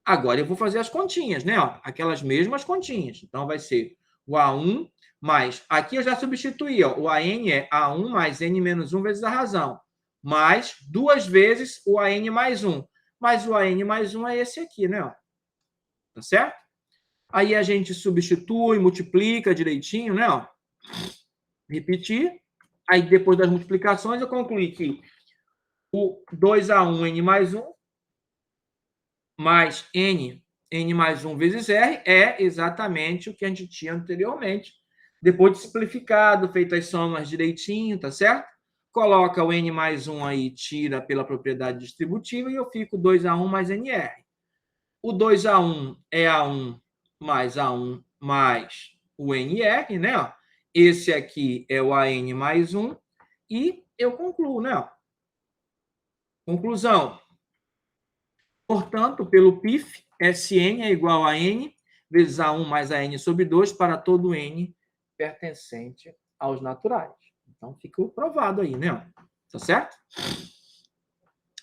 Agora eu vou fazer as continhas, né? Ó, aquelas mesmas continhas. Então, vai ser o A1 mais... Aqui eu já substituí, ó. O AN é A1 mais N menos 1 vezes a razão. Mais 2 vezes o AN mais 1. Mas o AN mais 1 é esse aqui, né? Ó. Tá certo? Aí a gente substitui, multiplica direitinho, né? Ó. Repetir. Aí, depois das multiplicações, eu concluí que o 2A1 N mais 1 mais N mais 1 vezes R é exatamente o que a gente tinha anteriormente. Depois de simplificado, feito as somas direitinho, tá certo? Coloca o N mais 1 aí, tira pela propriedade distributiva e eu fico 2A1 mais NR. O 2A1 é A1 mais o NR, né? Esse aqui é o AN mais 1 e eu concluo, né? Conclusão. Portanto, pelo PIF, Sn é igual a N vezes A1 mais a N sobre 2 para todo N pertencente aos naturais. Então, fica provado aí, né? Tá certo?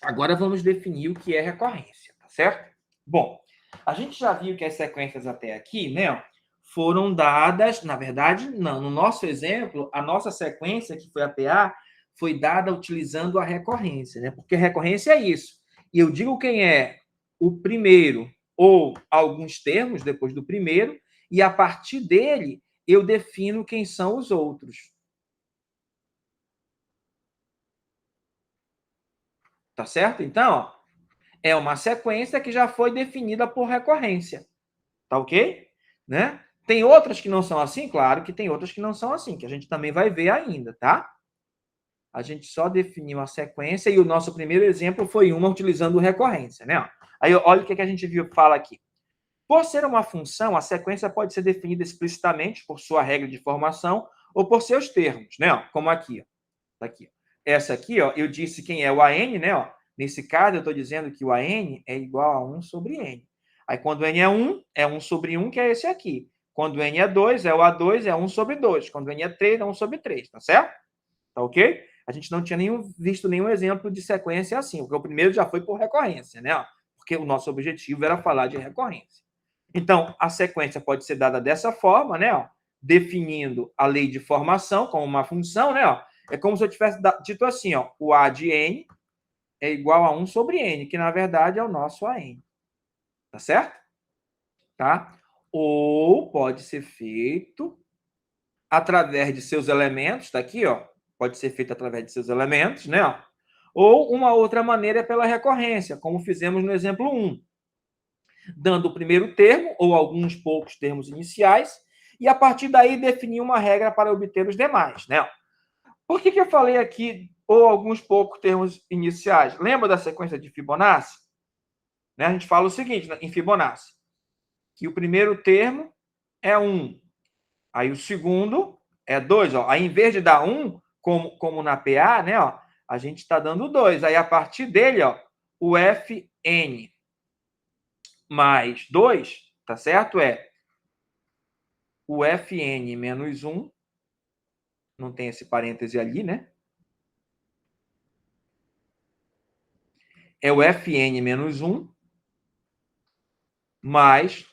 Agora vamos definir o que é recorrência, tá certo? Bom, a gente já viu que as sequências até aqui, né, foram dadas, na verdade, não, no nosso exemplo, a nossa sequência, que foi a PA, foi dada utilizando a recorrência, né? Porque recorrência é isso. E eu digo quem é o primeiro ou alguns termos depois do primeiro, e a partir dele eu defino quem são os outros. Tá certo? Então, ó, é uma sequência que já foi definida por recorrência. Tá ok? Né? Tem outras que não são assim? Claro que tem outras que não são assim, que a gente também vai ver ainda, tá? A gente só definiu a sequência e o nosso primeiro exemplo foi uma utilizando recorrência, né? Aí, olha o que a gente fala aqui. Por ser uma função, a sequência pode ser definida explicitamente por sua regra de formação ou por seus termos, né? Como aqui, ó. Tá aqui. Essa aqui, ó, eu disse quem é o AN, né? Ó. Nesse caso, eu estou dizendo que o AN é igual a 1 sobre N. Aí, quando N é 1 sobre 1, que é esse aqui. Quando N é 2, é o A2, é 1 sobre 2. Quando N é 3, é 1 sobre 3, tá certo? Tá ok? A gente não tinha visto nenhum exemplo de sequência assim, porque o primeiro já foi por recorrência, né? Porque o nosso objetivo era falar de recorrência. Então, a sequência pode ser dada dessa forma, né? Ó, definindo a lei de formação como uma função, né? Ó, é como se eu tivesse dito assim, ó, o A de N é igual a 1 sobre N, que na verdade é o nosso AN. Tá certo? Tá? Ou pode ser feito através de seus elementos, tá aqui, ó. Pode ser feito através de seus elementos, né? Ó. Ou uma outra maneira é pela recorrência, como fizemos no exemplo 1. Dando o primeiro termo, ou alguns poucos termos iniciais, e a partir daí definir uma regra para obter os demais, né? Por que eu falei aqui, ou alguns poucos termos iniciais? Lembra da sequência de Fibonacci? Né? A gente fala o seguinte, em Fibonacci, que o primeiro termo é 1, aí o segundo é 2. Ó. Aí, em vez de dar 1, como na PA, né, ó, a gente está dando 2. Aí, a partir dele, ó, o Fn mais 2, tá certo? É o Fn menos 1, não tem esse parêntese ali, né? É o Fn menos 1 mais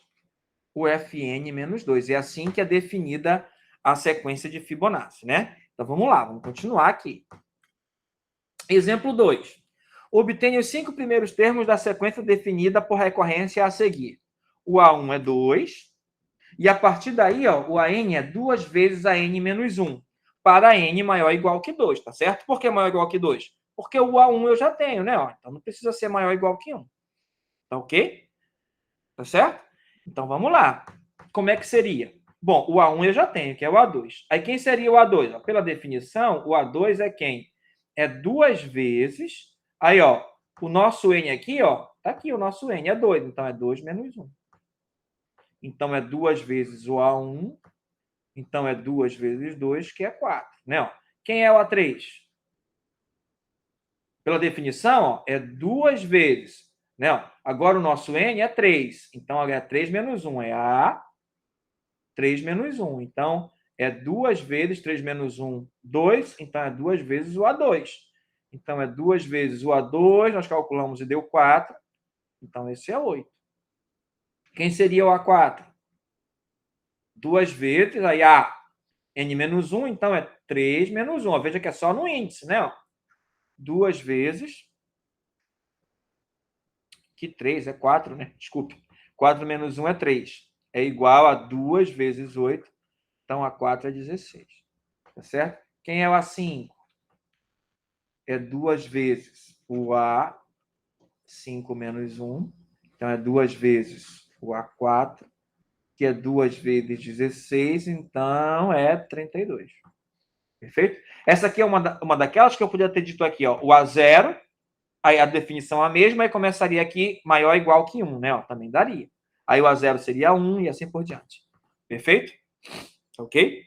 o Fn menos 2. É assim que é definida a sequência de Fibonacci, né? Então, vamos lá, vamos continuar aqui. Exemplo 2. Obtenha os 5 primeiros termos da sequência definida por recorrência a seguir. O A1 é 2, e a partir daí, ó, o AN é 2 vezes a N menos 1, para N maior ou igual que 2, tá certo? Por que maior ou igual que 2? Porque o A1 eu já tenho, né? Ó, então não precisa ser maior ou igual que 1. Tá ok? Tá certo? Então vamos lá. Como é que seria? Bom, o A1 eu já tenho, que é o A2. Aí quem seria o A2? Ó, pela definição, o A2 é quem? É 2 vezes. Aí, ó, o nosso N aqui, ó, tá aqui o nosso N, é 2. Então é 2 menos 1. Então é 2 vezes o A1. Então é 2 vezes 2, que é 4. Né? Ó, quem é o A3? Pela definição, ó, é 2 vezes. Né? Ó, agora o nosso N é 3. Então é 3 menos 1. É A 3 menos 1. Então, é 2 vezes 3 menos 1, 2. Então, é 2 vezes o A2. Então, é 2 vezes o A2. Nós calculamos e deu 4. Então, esse é 8. Quem seria o A4? 2 vezes, aí A, N menos 1. Então, é 3 menos 1. Veja que é só no índice, né? 2 vezes... Que 3 é 4, né? Desculpe. 4 menos 1 é 3. É igual a 2 vezes 8. Então, A4 é 16. Tá certo? Quem é o A5? É 2 vezes o A, 5 menos 1. Então, é 2 vezes o A4, que é 2 vezes 16. Então, é 32. Perfeito? Essa aqui é uma daquelas que eu podia ter dito aqui, ó, o A0, aí a definição é a mesma, e começaria aqui maior ou igual que 1, né? Ó, também daria. Aí o A0 seria 1 e assim por diante. Perfeito? Ok?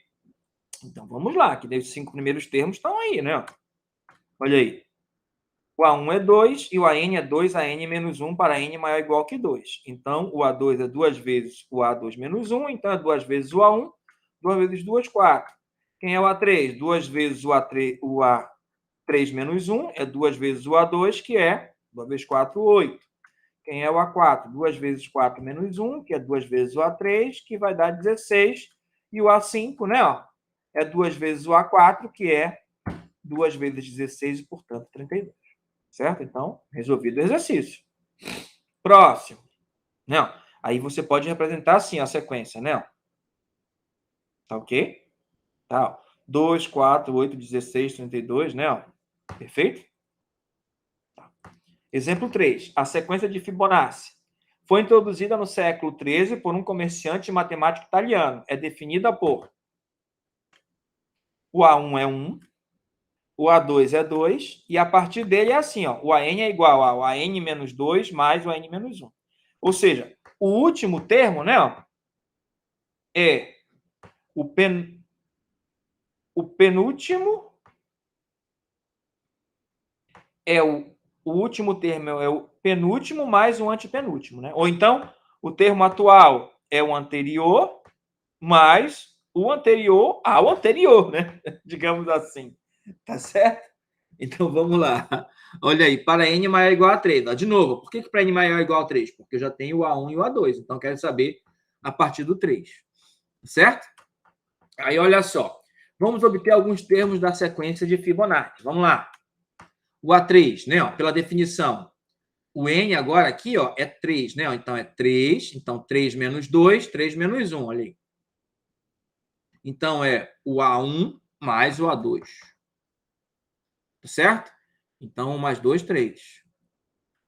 Então, vamos lá, que os 5 primeiros termos estão aí, né? Olha aí. O A1 é 2 e o AN é 2AN menos 1 para N maior ou igual que 2. Então, o A2 é 2 vezes o A2 menos 1, então é 2 vezes o A1, 2 vezes 2, 4. Quem é o A3? 2 vezes o A3 menos 1 é 2 vezes o A2, que é 2 vezes 4, 8. Quem é o A4? 2 vezes 4 menos 1, que é 2 vezes o A3, que vai dar 16. E o A5, né? Ó, é 2 vezes o A4, que é 2 vezes 16 e, portanto, 32. Certo? Então, resolvido o exercício. Próximo. Não. Aí você pode representar assim a sequência, né? Tá ok? Tá. 2, 4, 8, 16, 32, né? Perfeito? Tá. Exemplo 3. A sequência de Fibonacci foi introduzida no século XIII por um comerciante matemático italiano. É definida por o A1 é 1, o A2 é 2, e a partir dele é assim, ó, o AN é igual ao AN menos 2 mais o AN menos 1. Ou seja, o último termo, né, ó, é o penúltimo, é o último termo é o penúltimo mais o antepenúltimo, né? Ou então, o termo atual é o anterior mais o anterior ao anterior, né? Digamos assim. Tá certo? Então, vamos lá. Olha aí, para n maior ou igual a 3. De novo, por que para n maior ou igual a 3? Porque eu já tenho o A1 e o A2. Então, quero saber a partir do 3. Certo? Aí, olha só. Vamos obter alguns termos da sequência de Fibonacci. Vamos lá. O A3, né? Ó, pela definição. O N agora aqui, ó, é 3, né? Então, é 3. Então, 3 menos 2, 3 menos 1. Olha aí. Então, é o A1 mais o A2. Certo? Então, 1 mais 2, 3.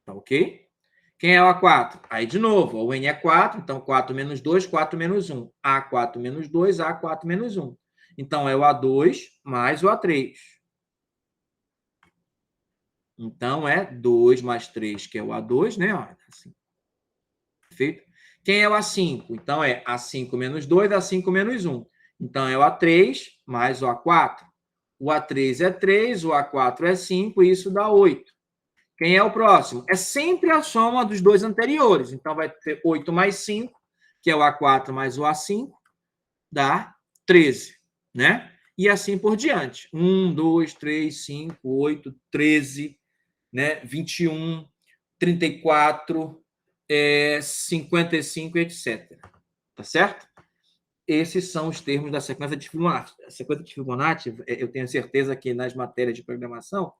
Tá ok? Quem é o A4? Aí, de novo, o N é 4, então 4 menos 2, 4 menos 1. A4 menos 2, A4 menos 1. Então, é o A2 mais o A3. Então, é 2 mais 3, que é o A2, né? Assim. Perfeito? Quem é o A5? Então, é A5 menos 2, A5 menos 1. Então, é o A3 mais o A4. O A3 é 3, o A4 é 5, e isso dá 8. Quem é o próximo? É sempre a soma dos dois anteriores. Então, vai ter 8 mais 5, que é o A4 mais o A5, dá 13, né? E assim por diante. 1, 2, 3, 5, 8, 13, né? 21, 34, 55, etc. Tá certo? Esses são os termos da sequência de Fibonacci. A sequência de Fibonacci, eu tenho certeza que nas matérias de programação,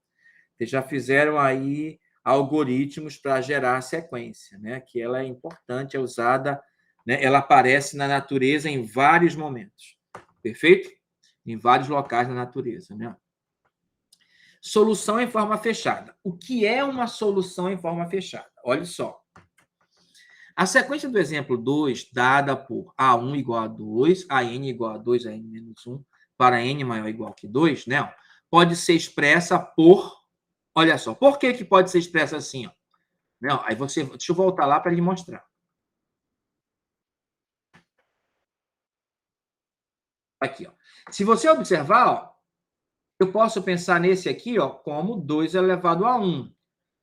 vocês já fizeram aí algoritmos para gerar a sequência, né? Que ela é importante, é usada, né? Ela aparece na natureza em vários momentos, perfeito? Em vários locais da natureza, né? Solução em forma fechada. O que é uma solução em forma fechada? Olha só. A sequência do exemplo 2, dada por A1 igual a 2, AN igual a 2, AN menos 1, para N maior ou igual que 2, né? Pode ser expressa por... Olha só, por que pode ser expressa assim? Ó? Não, aí você... Deixa eu voltar lá para lhe mostrar. Aqui, ó. Se você observar, ó, eu posso pensar nesse aqui, ó, como 2 elevado a 1.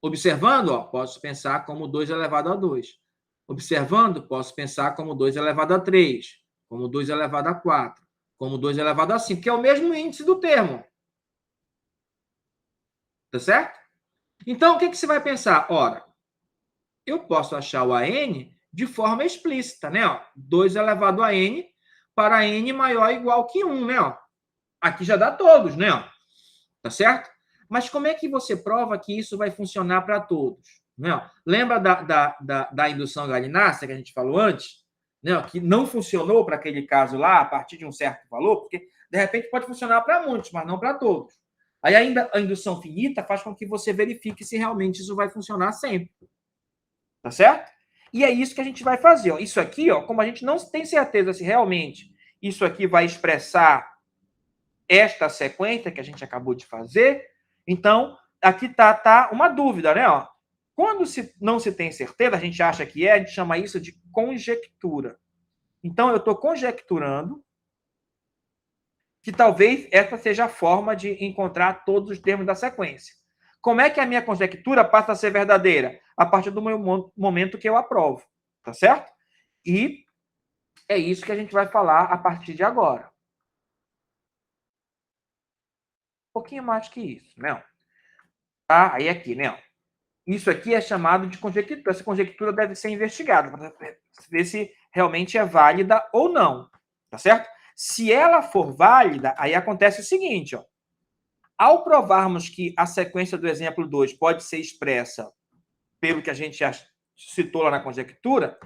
Observando, ó, posso pensar como 2 elevado a 2. Observando, posso pensar como 2 elevado a 3, como 2 elevado a 4, como 2 elevado a 5, que é o mesmo índice do termo. Tá certo? Então, o que você vai pensar? Ora, eu posso achar o AN de forma explícita, né? Ó, 2 elevado a N para N maior ou igual que 1, né? Ó, aqui já dá todos, né? Ó, tá certo? Mas como é que você prova que isso vai funcionar para todos? Não. Lembra da indução galinácea que a gente falou antes? Não, que não funcionou para aquele caso lá, a partir de um certo valor, porque, de repente, pode funcionar para muitos, mas não para todos. Aí, ainda a indução finita faz com que você verifique se realmente isso vai funcionar sempre. Tá certo? E é isso que a gente vai fazer. Ó. Isso aqui, ó, como a gente não tem certeza se realmente isso aqui vai expressar esta sequência que a gente acabou de fazer, então, aqui tá uma dúvida, né? Ó. Quando não se tem certeza, a gente acha que é, a gente chama isso de conjectura. Então, eu estou conjecturando que talvez essa seja a forma de encontrar todos os termos da sequência. Como é que a minha conjectura passa a ser verdadeira? A partir do momento que eu aprovo, tá certo? E é isso que a gente vai falar a partir de agora. Um pouquinho mais que isso, né? Tá? Aí aqui, né? Isso aqui é chamado de conjectura. Essa conjectura deve ser investigada para ver se realmente é válida ou não, tá certo? Se ela for válida, aí acontece o seguinte, ó. Ao provarmos que a sequência do exemplo 2 pode ser expressa pelo que a gente já citou lá na conjectura,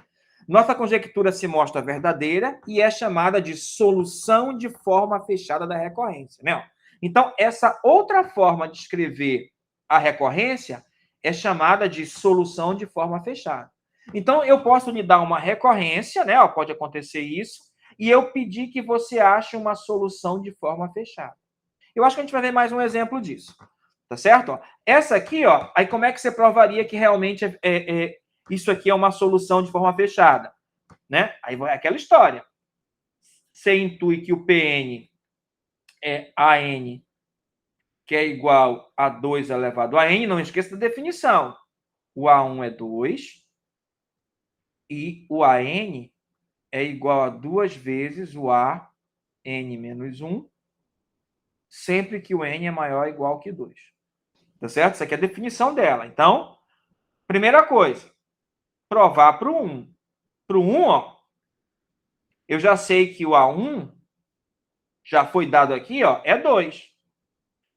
nossa conjectura se mostra verdadeira e é chamada de solução de forma fechada da recorrência, né? Então, essa outra forma de escrever a recorrência é chamada de solução de forma fechada. Então, eu posso lhe dar uma recorrência, né? Pode acontecer isso, e eu pedir que você ache uma solução de forma fechada. Eu acho que a gente vai ver mais um exemplo disso. Tá certo? Ó, essa aqui, ó, aí como é que você provaria que realmente isso aqui é uma solução de forma fechada? Né? Aí vai aquela história. Você intui que o PN é AN, que é igual a 2 elevado a N, não esqueça da definição. O A1 é 2 e o AN é igual a 2 vezes o AN menos 1, sempre que o N é maior ou igual que 2. Tá certo? Isso aqui é a definição dela. Então, primeira coisa, provar para o 1. Para o 1, ó, eu já sei que o A1 já foi dado aqui, ó, é 2.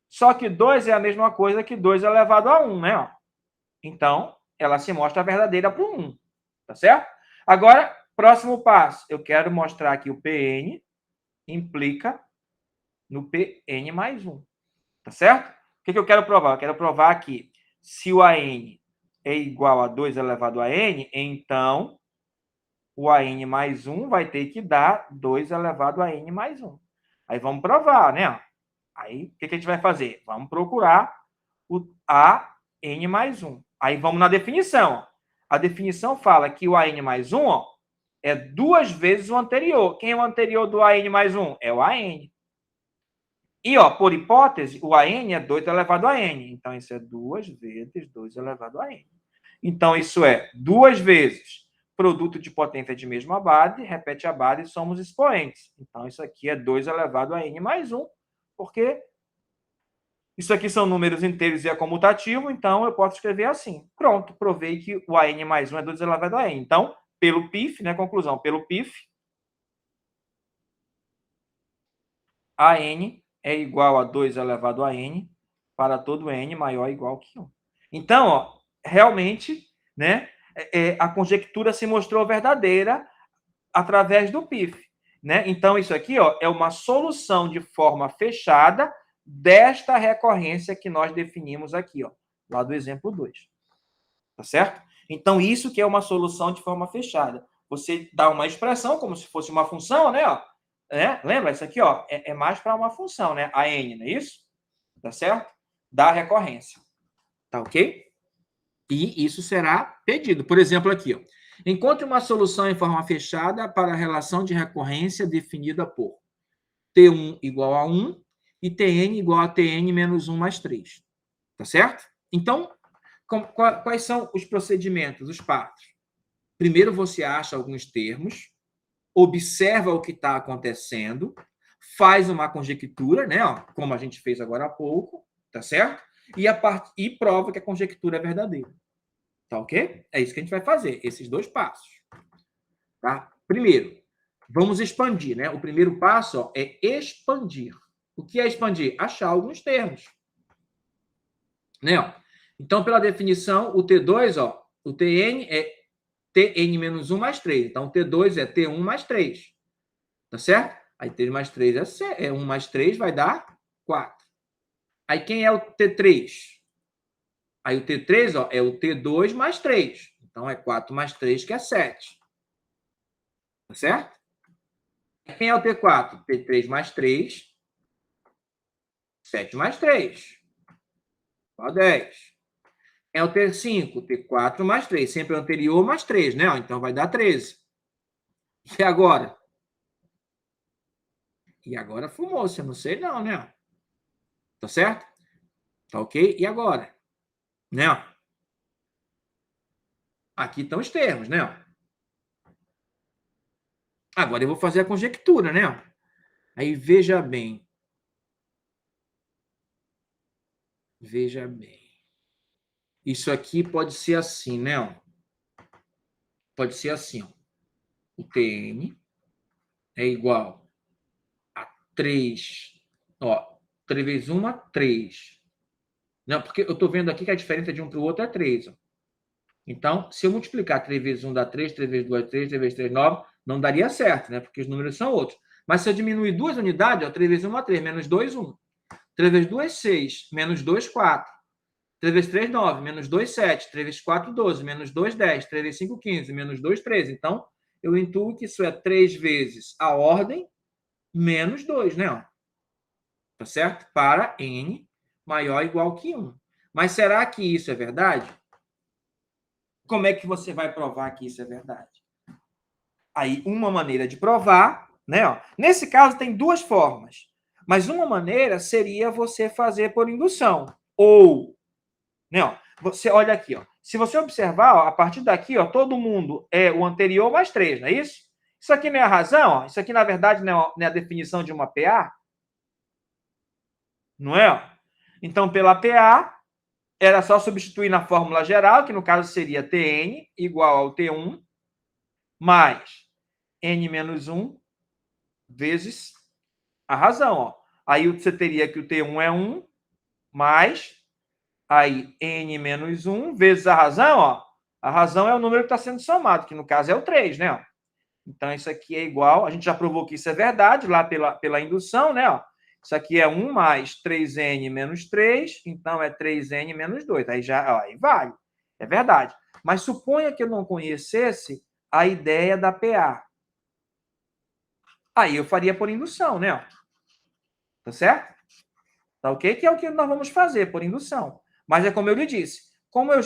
Só que 2 é a mesma coisa que 2 elevado a 1, né? Ó. Então, ela se mostra verdadeira para o 1. Tá certo? Agora, próximo passo. Eu quero mostrar que o PN implica no PN mais 1. Tá certo? O que eu quero provar? Eu quero provar que se o AN é igual a 2 elevado a N, então o AN mais 1 vai ter que dar 2 elevado a N mais 1. Aí vamos provar, né? Aí, o que a gente vai fazer? Vamos procurar o AN mais 1. Aí vamos na definição. A definição fala que o AN mais 1 ó, é 2 vezes o anterior. Quem é o anterior do AN mais 1? É o AN. E, ó, por hipótese, o AN é 2 elevado a N. Então, isso é 2 vezes 2 elevado a N. Então, isso é 2 vezes produto de potência de mesma base, repete a base e somos expoentes. Então, isso aqui é 2 elevado a N mais 1, porque isso aqui são números inteiros e é comutativo, então eu posso escrever assim. Pronto, provei que o AN mais 1 é 2 elevado a N. Então, pelo PIF, né, conclusão, pelo PIF, AN é igual a 2 elevado a N para todo N maior ou igual que 1. Então, ó, realmente, né, a conjectura se mostrou verdadeira através do PIF. Né? Então, isso aqui, ó, é uma solução de forma fechada desta recorrência que nós definimos aqui, ó, lá do exemplo 2. Tá certo? Então, isso que é uma solução de forma fechada. Você dá uma expressão como se fosse uma função, né? Ó, lembra? Isso aqui, ó, é mais para uma função, né? A n, não é isso? Tá certo? Da recorrência. Tá ok? E isso será pedido. Por exemplo, aqui, ó. Encontre uma solução em forma fechada para a relação de recorrência definida por T1 igual a 1 e Tn igual a Tn menos 1 mais 3. Tá certo? Então, quais são os procedimentos, os passos? Primeiro, você acha alguns termos, observa o que está acontecendo, faz uma conjectura, né? Ó, como a gente fez agora há pouco, tá certo? E prova que a conjectura é verdadeira. Tá ok? É isso que a gente vai fazer, esses dois passos. Tá? Primeiro, vamos expandir, né? O primeiro passo, ó, é expandir. O que é expandir? Achar alguns termos. Né? Ó. Então, pela definição, o T2, ó, o Tn é Tn menos 1 mais 3. Então, o T2 é T1 mais 3. Tá certo? Aí 3 mais 3 é 1 mais 3 vai dar 4. Aí quem é o T3? Aí o T3, ó, é o T2 mais 3. Então, é 4 mais 3, que é 7. Tá certo? Quem é o T4? T3 mais 3. 7 mais 3. Igual a 10. É o T5? T4 mais 3. Sempre o anterior mais 3, né? Então, vai dar 13. E agora? E agora fumou-se, eu não sei não, né? Tá certo? Tá ok? E agora? Né? Aqui estão os termos, né? Agora eu vou fazer a conjectura, né? Aí veja bem. Veja bem. Isso aqui pode ser assim, né? Pode ser assim, ó. O Tn é igual a 3. Ó, 3 vezes 1, 3. Não, porque eu estou vendo aqui que a diferença de um para o outro é 3. Ó. Então, se eu multiplicar 3 vezes 1 dá 3, 3 vezes 2 3, 3 vezes 3, 9, não daria certo, né? Porque os números são outros. Mas se eu diminuir duas unidades, ó, 3 vezes 1 é 3, menos 2, 1. 3 vezes 2, 6, menos 2, 4. 3 vezes 3, 9, menos 2, 7. 3 vezes 4, 12, menos 2, 10. 3 vezes 5, 15, menos 2, 13. Então, eu intuo que isso é 3 vezes a ordem menos 2, né? Ó. Tá certo? Para n maior ou igual que 1. Mas será que isso é verdade? Como é que você vai provar que isso é verdade? Aí, uma maneira de provar, né? Ó, nesse caso, tem duas formas. Mas uma maneira seria você fazer por indução. Ou, né? Ó, você olha aqui, ó. Se você observar, ó, a partir daqui, ó, todo mundo é o anterior mais 3, não é isso? Isso aqui não é a razão, ó. Isso aqui, na verdade, não é a definição de uma PA. Não é? Ó? Então, pela PA, era só substituir na fórmula geral, que no caso seria Tn igual ao T1 mais n menos 1 vezes a razão. Ó. Aí você teria que o T1 é 1 mais aí n menos 1 vezes a razão. Ó. A razão é o número que está sendo somado, que no caso é o 3, né? Ó. Então, isso aqui é igual... A gente já provou que isso é verdade lá pela indução, né? Ó. Isso aqui é 1 mais 3n menos 3, então é 3n menos 2. Aí já ó, aí vale. É verdade. Mas suponha que eu não conhecesse a ideia da PA. Aí eu faria por indução, né? Tá certo? Tá ok? Que é o que nós vamos fazer, por indução. Mas é como eu lhe disse. Como eu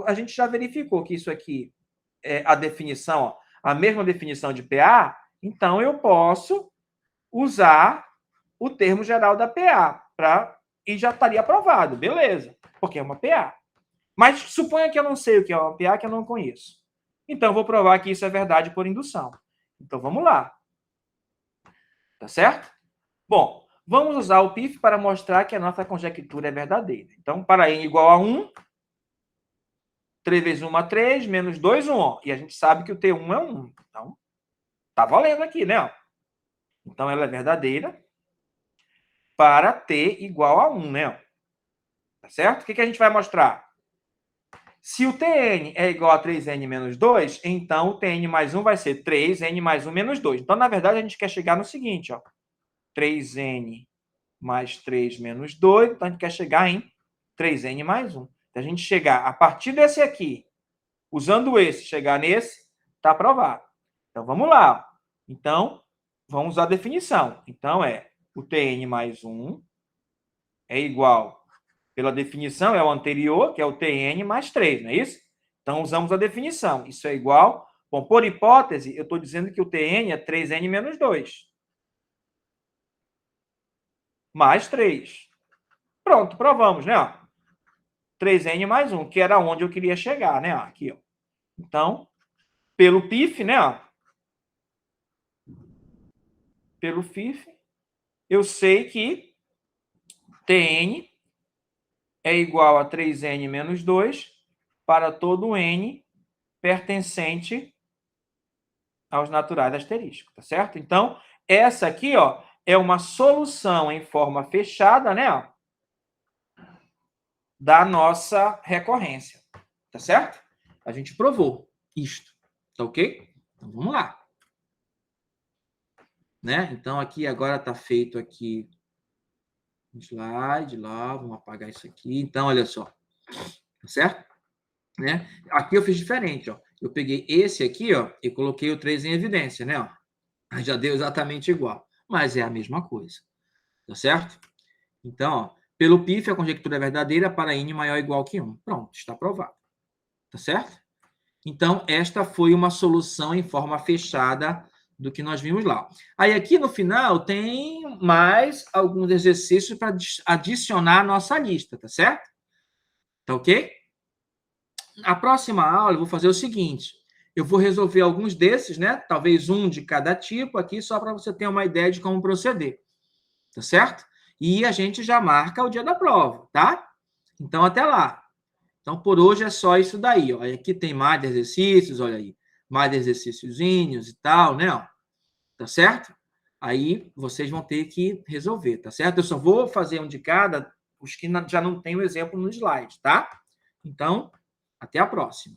a gente já verificou que isso aqui é a definição, ó, a mesma definição de PA, então eu posso usar o termo geral da PA, e já estaria aprovado, beleza, porque é uma PA. Mas suponha que eu não sei o que é uma PA, que eu não conheço. Então, eu vou provar que isso é verdade por indução. Então, vamos lá. Tá certo? Bom, vamos usar o PIF para mostrar que a nossa conjectura é verdadeira. Então, para n igual a 1, 3 vezes 1 é 3, menos 2, 1. E a gente sabe que o T1 é 1. Então, tá valendo aqui, né? Então, ela é verdadeira para T igual a 1, né? Tá certo? O que a gente vai mostrar? Se o Tn é igual a 3n menos 2, então o Tn mais 1 vai ser 3n mais 1 menos 2. Então, na verdade, a gente quer chegar no seguinte, ó. 3n mais 3 menos 2, então a gente quer chegar em 3n mais 1. Se a gente chegar a partir desse aqui, usando esse, chegar nesse, está aprovado. Então, vamos lá. Então, vamos à definição. Então, o Tn mais 1 é igual, pela definição, é o anterior, que é o Tn mais 3, não é isso? Então, usamos a definição. Isso é igual... Bom, por hipótese, eu estou dizendo que o Tn é 3n menos 2. Mais 3. Pronto, provamos, né? 3n mais 1, que era onde eu queria chegar, né? Aqui, ó. Então, pelo PIF, né? Pelo PIF, eu sei que Tn é igual a 3n menos 2 para todo n pertencente aos naturais asterísticos, tá certo? Então, essa aqui, ó, é uma solução em forma fechada, né? Ó, da nossa recorrência, tá certo? A gente provou isto, tá ok? Então, vamos lá. Né? Então, aqui agora está feito aqui um slide lá, vamos apagar isso aqui. Então, olha só, tá certo? Né? Aqui eu fiz diferente, ó. Eu peguei esse aqui, ó, e coloquei o 3 em evidência, né? Ó. Já deu exatamente igual, mas é a mesma coisa, tá certo? Então, ó, pelo PIF, a conjectura é verdadeira para n maior ou igual que 1. Pronto, está provado, tá certo? Então, esta foi uma solução em forma fechada do que nós vimos lá. Aí, aqui no final, tem mais alguns exercícios para adicionar à nossa lista, tá certo? Tá ok? Na próxima aula, eu vou fazer o seguinte. Eu vou resolver alguns desses, né? Talvez um de cada tipo aqui, só para você ter uma ideia de como proceder. Tá certo? E a gente já marca o dia da prova, tá? Então, até lá. Então, por hoje é só isso daí. Ó. Aqui tem mais exercícios, olha aí. Mais exercíciozinhos e tal, né? Ó. Tá certo? Aí vocês vão ter que resolver, tá certo? Eu só vou fazer um de cada, os que já não tem o exemplo no slide, tá? Então, até a próxima.